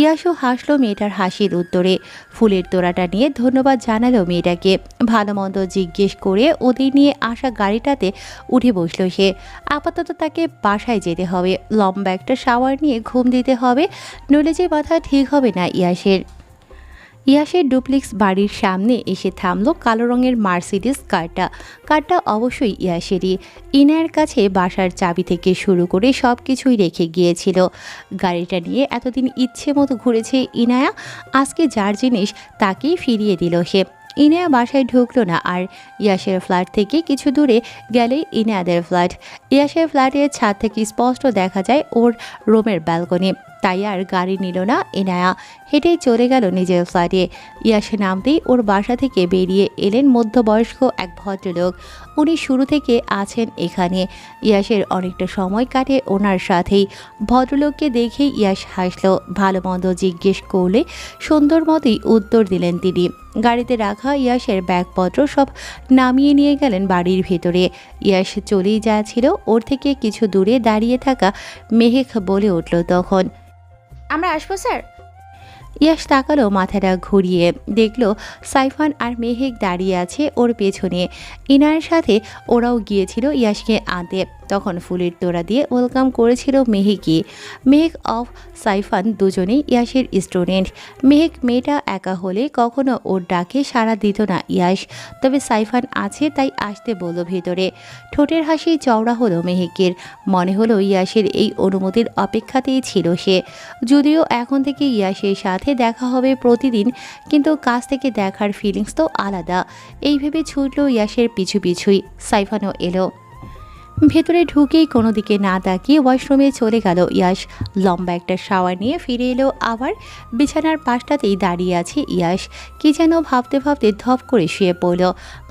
ইয়াসও হাসলো মেয়েটার হাসির উত্তরে। ফুলের তোড়াটা নিয়ে ধন্যবাদ জানালো মেয়েটাকে। ভালো মন্দ জিজ্ঞেস করে ওদের নিয়ে আসা গাড়িটাতে উঠে বসলো সে। আপাতত তাকে বাসায় যেতে হবে। লম্বা একটা শাওয়ার নিয়ে ঘুম দিতে হবে, নইলে যে মাথা ঠিক হবে না ইয়াসের। ইয়াসের ডুপ্লেক্স বাড়ির সামনে এসে থামলো কালো রঙের মার্সিডিস কারটা। কারটা অবশ্যই ইয়াসেরই। ইনায়ের কাছে বাসার চাবি থেকে শুরু করে সব কিছুই রেখে গিয়েছিল। গাড়িটা নিয়ে এতদিন ইচ্ছে মতো ঘুরেছে ইনায়া। আজকে যার জিনিস তাকেই ফিরিয়ে দিল সে। ইনায়া বাসায় ঢুকলো না আর। ইয়াসের ফ্ল্যাট থেকে কিছু দূরে গেলেই ইনায়াদের ফ্ল্যাট। ইয়াসের ফ্ল্যাটের ছাদ থেকে স্পষ্ট দেখা যায় ওর রুমের ব্যালকনি। তাই আর গাড়ি নিল না এনায়া, হেঁটেই চলে গেল নিজের ফ্ল্যাটে। ইয়াসে নামতেই ওর বাসা থেকে বেরিয়ে এলেন মধ্যবয়স্ক এক ভদ্রলোক। উনি শুরু থেকে আছেন এখানে। ইয়াসের অনেকটা সময় কাটে ওনার সাথেই। ভদ্রলোককে দেখেই ইয়াস হাসলো। ভালো মন্দ জিজ্ঞেস করলে সুন্দর মতোই উত্তর দিলেন তিনি। গাড়িতে রাখা ইয়াসের ব্যাগপত্র সব নামিয়ে নিয়ে গেলেন বাড়ির ভেতরে। ইয়াস চলেই যাচ্ছিল, ওর থেকে কিছু দূরে দাঁড়িয়ে থাকা মেহেক বলে উঠল তখন, আমরা আসবো স্যার। ইয়াস তাকালো, মাথাটা ঘুরিয়ে দেখল সাইফান আর মেহেক দাঁড়িয়ে আছে ওর পেছনে। ইনার সাথে ওরাও গিয়েছিল ইয়াসকে আনতে। তখন ফুলের তোড়া দিয়ে ওয়েলকাম করেছিল মেহেকই। মেহেক অফ সাইফান দুজনেই ইয়াসের স্টুডেন্ট। মেহেক মেয়েটা একা হলে কখনো ওর ডাকে সাড়া দিত না ইয়াস, তবে সাইফান আছে তাই আসতে বলল ভেতরে। ঠোঁটের হাসি চওড়া হলো মেহেকের। মনে হলো ইয়াসের এই অনুমতির অপেক্ষাতেই ছিল সে। যদিও এখন থেকে ইয়াসের সাথে দেখা হবে প্রতিদিন, কিন্তু কাছ থেকে দেখার ফিলিংস তো আলাদা। এই ভেবে ছুটল ইয়াসের পিছু পিছুই। সাইফানও এলো। ভেতরে ঢুকেই কোনো দিকে না তাকিয়ে ওয়াশরুমে চলে গেল ইয়াস। লম্বা একটা শাওয়ার নিয়ে ফিরে এলো আবার। বিছানার পাশটাতেই দাঁড়িয়ে আছে ইয়াস। কি যেন ভাবতে ভাবতে ধপ করে শুয়ে পড়ল।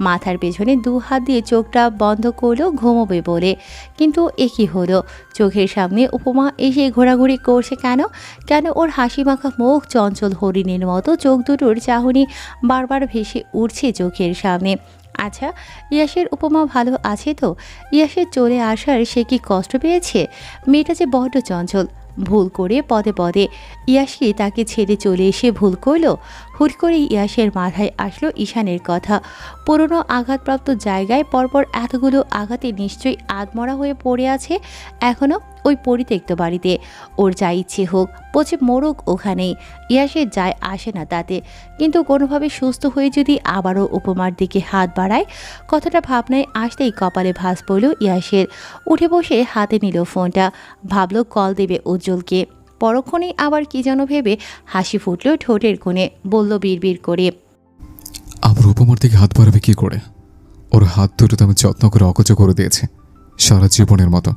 মাথার পেছনে 2 হাত দিয়ে চোখটা বন্ধ করলো ঘুমোবে বলে। কিন্তু একই হলো, চোখের সামনে উপমা এসে ঘোরাঘুরি করছে কেন? কেন ওর হাসি মাখা মুখ, চঞ্চল হরিণের মতো চোখ দুটোর চাহনি বারবার ভেসে উঠছে চোখের সামনে। আচ্ছা, ইয়াসের উপমা ভালো আছে তো? ইয়াসের চলে আসার সে কি কষ্ট পেয়েছে? মেয়েটা যে বড্ড চঞ্চল। ভুল করে পদে পদে ইয়াসকে তাকে ছেড়ে চলে এসে ভুল করলো। হুট করে ইয়াসের মাথায় আসলো ঈশানের কথা। পুরনো আঘাতপ্রাপ্ত জায়গায় পরপর এতগুলো আঘাতে নিশ্চয়ই আধমরা হয়ে পড়ে আছে এখনও ওই পরিত্যক্ত বাড়িতে। ওর যা ইচ্ছে হোক, পচে মরুক ওখানেই, ইয়াসের যায় আসে না তাতে। কিন্তু কোনোভাবে সুস্থ হয়ে যদি আবারও উপমার দিকে হাত বাড়ায়, কথাটা ভাবনায় আসতেই কপালে ভাঁজ পড়ল ইয়াসের। উঠে বসে হাতে নিল ফোনটা, ভাবলো কল দেবে উজ্জ্বলকে। পরক্ষণেই আবার কি যেন ভেবে হাসি ফুটল ঠোঁটের কোণে, বলল বিড়বিড় করে, আমার উপমার দিকে হাত বাড়াবে কি করে? ওর হাত দুটো তো আমি যত্ন করে অকচ করে দিয়েছি সারা জীবনের মতো।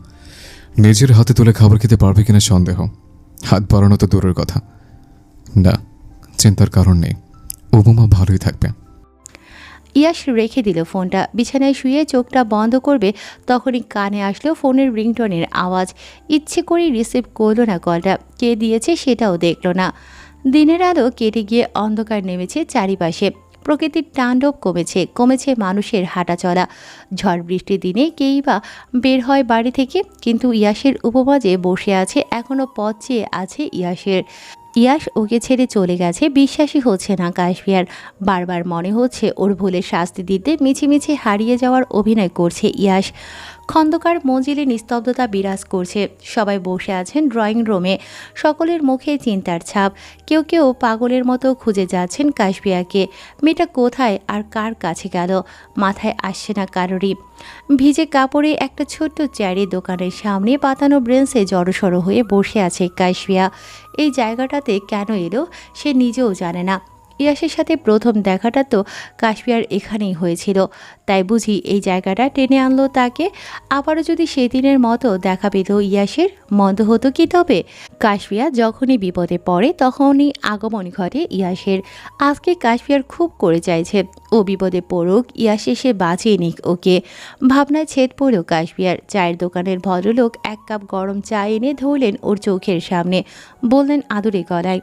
নিজের হাতে তুলে খাবার খেতে পারবে কিনা সন্দেহ। হাত বাড়ানো তো দূরের কথা। না, চিন্তার কারণ নেই, উপমা ভালোই থাকবে। ইয়াস রেখে দিল ফোনটা। বিছানায় শুয়ে চোখটা বন্ধ করবে তখনই কানে আসলো ফোনের রিংটোনের আওয়াজ। ইচ্ছে করেই রিসিভ করলো না কলটা। কে দিয়েছে সেটাও দেখলো না। দিনের আলো কেটে গিয়ে অন্ধকার নেমেছে চারিপাশে। প্রকৃতির তাণ্ডব কমেছে মানুষের হাঁটা চলা। ঝড় বৃষ্টির দিনে কেই বা বের হয় বাড়ি থেকে, কিন্তু ইয়াসের উপমাজে বসে আছে এখনও পথ চেয়ে আছে ইয়াসের। ইয়াস ওকে ছেড়ে চলে গেছে, বিশ্বাসই হচ্ছে না কাশফিয়ার। বারবার মনে হচ্ছে ওর ভুলের শাস্তি দিতে মিছিমিছি হারিয়ে যাওয়ার অভিনয় করছে ইয়াস। খন্দকার মঞ্জিলে নিস্তব্ধতা বিরাজ করছে। সবাই বসে আছেন ড্রয়িং রুমে। সকলের মুখে চিন্তার ছাপ। কেউ কেউ পাগলের মতো খুঁজে যাচ্ছেন কাশফিয়াকে। মেয়েটা কোথায় আর কার কাছে গেল? মাথায় আসছে না কারোরই। ভিজে কাপড়ে একটা ছোট্ট চেয়ারে দোকানের সামনে পাতানো ব্রেঞ্চে জড়সড় হয়ে বসে আছে কাশফিয়া। এই জায়গাটাতে কেন এলো সে নিজেও জানে না। ইয়াসের সাথে প্রথম দেখাটা তো কাশফিয়ার এখানেই হয়েছিল, তাই বুঝি এই জায়গাটা টেনে আনলো তাকে। আবারও যদি সেদিনের মতো দেখা পেত ইয়াসের, মন্দ হতো কি তবে? কাশফিয়া যখনই বিপদে পড়ে তখনই আগমন ঘটে ইয়াসের। আজকে কাশফিয়ার খুব করে চাইছে ও বিপদে পড়ুক, ইয়াস এসে বাঁচিয়ে নিক ওকে। ভাবনায় ছেদ পড়ল কাশফিয়ার। চায়ের দোকানের ভদ্রলোক 1 কাপ গরম চা এনে ধরলেন ওর চোখের সামনে, বললেন আদুরে গলায়,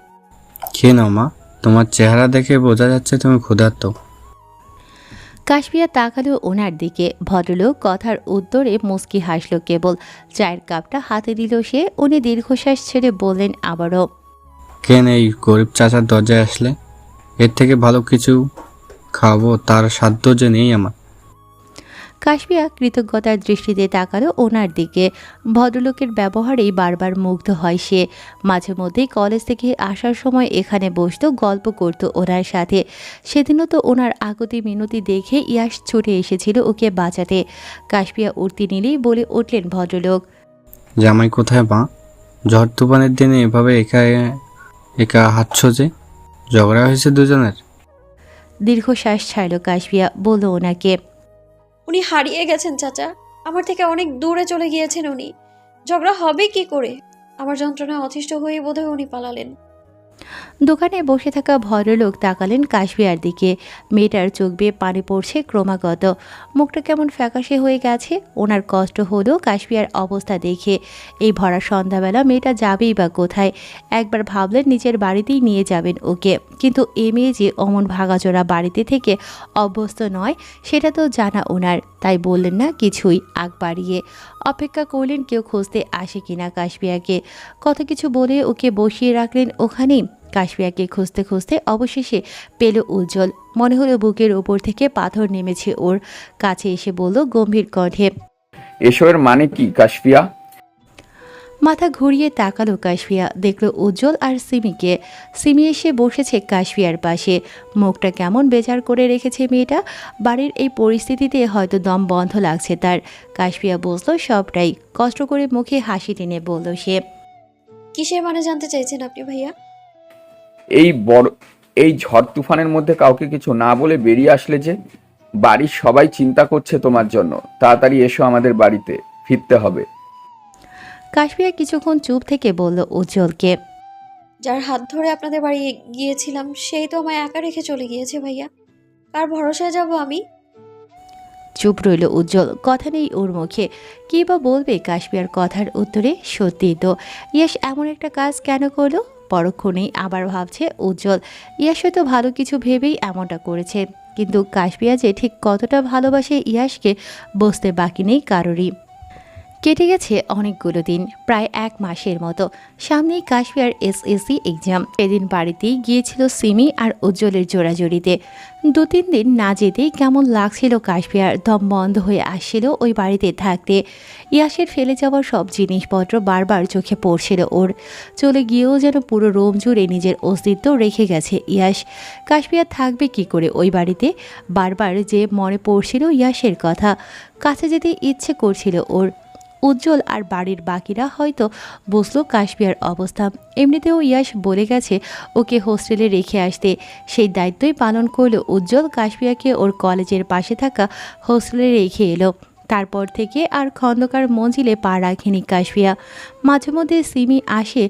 খেয়ে নাও মা, তোমার চেহারা দেখে বোঝা যাচ্ছে তুমি ক্ষুধার্ত। কাশফিয়া তাকালো ওনার দিকে। ভদ্রলোক কথার উত্তরে মুচকি হাসল কেবল। চায়ের কাপটা হাতে দিল সে। উনি দীর্ঘশ্বাস ছেড়ে বললেন আবারও, কেন এই গরিব চাচার দরজায় আসলে? এর থেকে ভালো কিছু খাবো তার সাধ্য যে নেই আমার। কাশফিয়া কৃতজ্ঞতার দৃষ্টিতে তাকালো ওনার দিকে। ভদ্রলোকের ব্যবহারেই বারবার মুগ্ধ হয় সে। মাঝে মধ্যেই কলেজ থেকে আসার সময় এখানে বসতো, গল্প করত ওনার সাথে। সেদিনও তো ওনার আগতি মিনতি দেখে ইয়াস ছুটে এসেছিল ওকে বাঁচাতে। কাশফিয়া উঠতি নিলেই বলে উঠলেন ভদ্রলোক, জামাই কোথায় মা? ঝড় তুফানের দিনে এভাবে একা একা হাঁটছ যে? ঝগড়া হয়েছে দুজনের? দীর্ঘশ্বাস ছাড়ল কাশফিয়া, বলল ওনাকে, উনি হারিয়ে গেছেন চাচা, আমার থেকে অনেক দূরে চলে গিয়েছেন উনি। ঝগড়া হবে কি করে? আমার যন্ত্রণায় অতিষ্ঠ হয়ে বোধহয় উনি পালালেন। দোকানে বসে থাকা ভদ্রলোক তাকালেন কাশফিয়ার দিকে। মেয়েটার চোখ বেয়ে পানি পড়ছে ক্রমাগত, মুখটা কেমন ফ্যাকাশে হয়ে গেছে। ওনার কষ্ট হলো কাশফিয়ার অবস্থা দেখে। এই ভরা সন্ধ্যাবেলা মেয়েটা যাবেই বা কোথায়? একবার ভাবলেন নিজের বাড়িতেই নিয়ে যাবেন ওকে, কিন্তু এ মেয়ে যে অমন ভাগাচোরা বাড়িতে থেকে অভ্যস্ত নয় সেটা তো জানা ওনার, তাই বললেন না কিছুই। আগ বাড়িয়ে অপেক্ষা করলেন কেউ খুঁজতে আসে কিনা কাশফিয়াকে। কত কিছু বলে ওকে বসিয়ে রাখলেন ওখানেই। কাশফিয়াকে খুঁজতে খুঁজতে অবশেষে পেল উজ্জ্বল। মনে হলো বুকের ওপর থেকে পাথর নেমেছে ওর। কাছে এসে বলল গম্ভীর কণ্ঠে, এসবের মানে কি কাশফিয়া? মাথা ঘুরিয়ে তাকালো কাশফিয়া, দেখলো উজ্জ্বল আর সিমিকে। সিমি এসে বসেছে কাশফিয়ার পাশে। মুখটা কেমন বেজার করে রেখেছে মেয়েটা। বাড়ির এই পরিস্থিতিতে হয়তো দম বন্ধ লাগছে তার। কাশফিয়া বুঝলো সবটাই। কষ্ট করে মুখে হাসি টেনে বলল সে, কিসের মানে জানতে চাইছেন আপনি ভাইয়া? এই ঝড় তুফানের মধ্যে কাউকে কিছু না বলে বেরিয়ে আসলে যে? বাড়ির সবাই চিন্তা করছে তোমার জন্য। তাড়াতাড়ি এসো, আমাদের বাড়িতে ফিরতে হবে। কাশফিয়া কিছুক্ষণ চুপ থেকে বলল উজ্জ্বলকে, যার হাত ধরে আপনাদের বাড়ি গিয়েছিলাম সেই তো আমায় একা রেখে চলে গিয়েছে ভাইয়া। কার ভরসায় যাব আমি? চুপ রইল উজ্জ্বল, কথা নেই ওর মুখে। কী বা বলবে কাশফিয়ার কথার উত্তরে? সত্যি তো, ইয়াশ এমন একটা কাজ কেন করলো? পরক্ষণেই আবার ভাবছে উজ্জ্বল, ইয়াশ হয়তো ভালো কিছু ভেবেই এমনটা করেছে, কিন্তু কাশফিয়া যে ঠিক কতটা ভালোবাসে ইয়াশকে বুঝতে বাকি নেই কারোরই। কেটে গেছে অনেকগুলো দিন, প্রায় 1 মাসের মতো। সামনেই কাশফিয়ার এসএসসি এক্সাম। এদিন বাড়িতেই গিয়েছিল সিমি আর উজ্জ্বলের জোড়াজড়িতে। 2-3 দিন না যেতেই কেমন লাগছিল কাশফিয়ার। দম বন্ধ হয়ে আসছিল ওই বাড়িতে থাকতে। ইয়াশের ফেলে যাওয়ার সব জিনিসপত্র বারবার চোখে পড়ছিল ওর। চলে গিয়েও যেন পুরো রোম জুড়ে নিজের অস্তিত্ব রেখে গেছে ইয়াশ। কাশফিয়া থাকবে কি করে ওই বাড়িতে? বারবার যে মনে পড়ছিল ইয়াশের কথা। কাছে যেতে ইচ্ছে করছিল ওর। উজ্জ্বল আর বাড়ির বাকিরা হয়তো বুঝলো কাশফিয়ার অবস্থা। এমনিতেও ইয়াশ বলে গেছে ওকে হোস্টেলে রেখে আসতে। সেই দায়িত্বই পালন করলো উজ্জ্বল। কাশফিয়াকে ওর কলেজের পাশে থাকা হোস্টেলে রেখে এলো। তারপর থেকে আর খন্দকার মঞ্জিলে পা রাখেনি কাশফিয়া। মাঝে মধ্যে সিমি আসে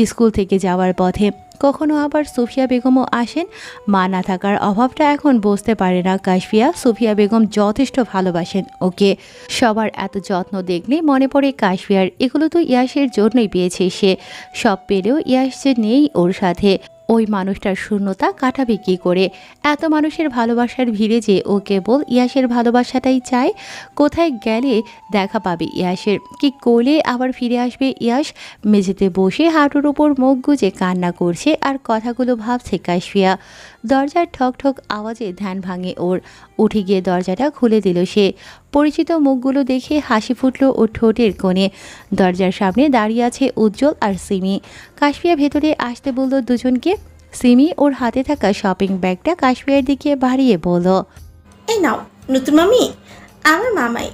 স্কুল থেকে যাওয়ার পথে, কখনো আবার সুফিয়া বেগমও আসেন। মা না থাকার অভাবটা এখন বুঝতে পারে না কাশফিয়া। সুফিয়া বেগম যথেষ্ট ভালোবাসেন ওকে। সবার এত যত্ন দেখলে মনে পড়ে কাশফিয়ার। এগুলো তো ইয়াশের জন্যই পেয়েছে সে। সব পেলেও ইয়াশ যে নেই ওর সাথে। ওই মানুষটার শূন্যতা কাটাবে কী করে? এত মানুষের ভালোবাসার ভিড়ে যে ও কেবল ইয়াশের ভালোবাসাটাই চায়। কোথায় গেলে দেখা পাবে ইয়াশের? কি করলে আবার ফিরে আসবে ইয়াশ? মেঝেতে বসে হাঁটুর উপর মুখ গুজে কান্না করছে আর কথাগুলো ভাবছে কাশফিয়া। দরজার ঠক ঠক আওয়াজে ধ্যান ভাঙে ওর। উঠে গিয়ে দরজাটা খুলে দিল সে। পরিচিত মুখগুলো দেখে হাসি ফুটল ওর ঠোঁটের কোণে। দরজার সামনে দাঁড়িয়ে আছে উজ্জ্বল আর সিমি। কাশফিয়া ভেতরে আসতে বলল দুজনকে। সিমি ওর হাতে থাকা শপিং ব্যাগটা কাশফিয়ার দিকে বাড়িয়ে বলল, এই নাও নতুন মামি, আমার মামাই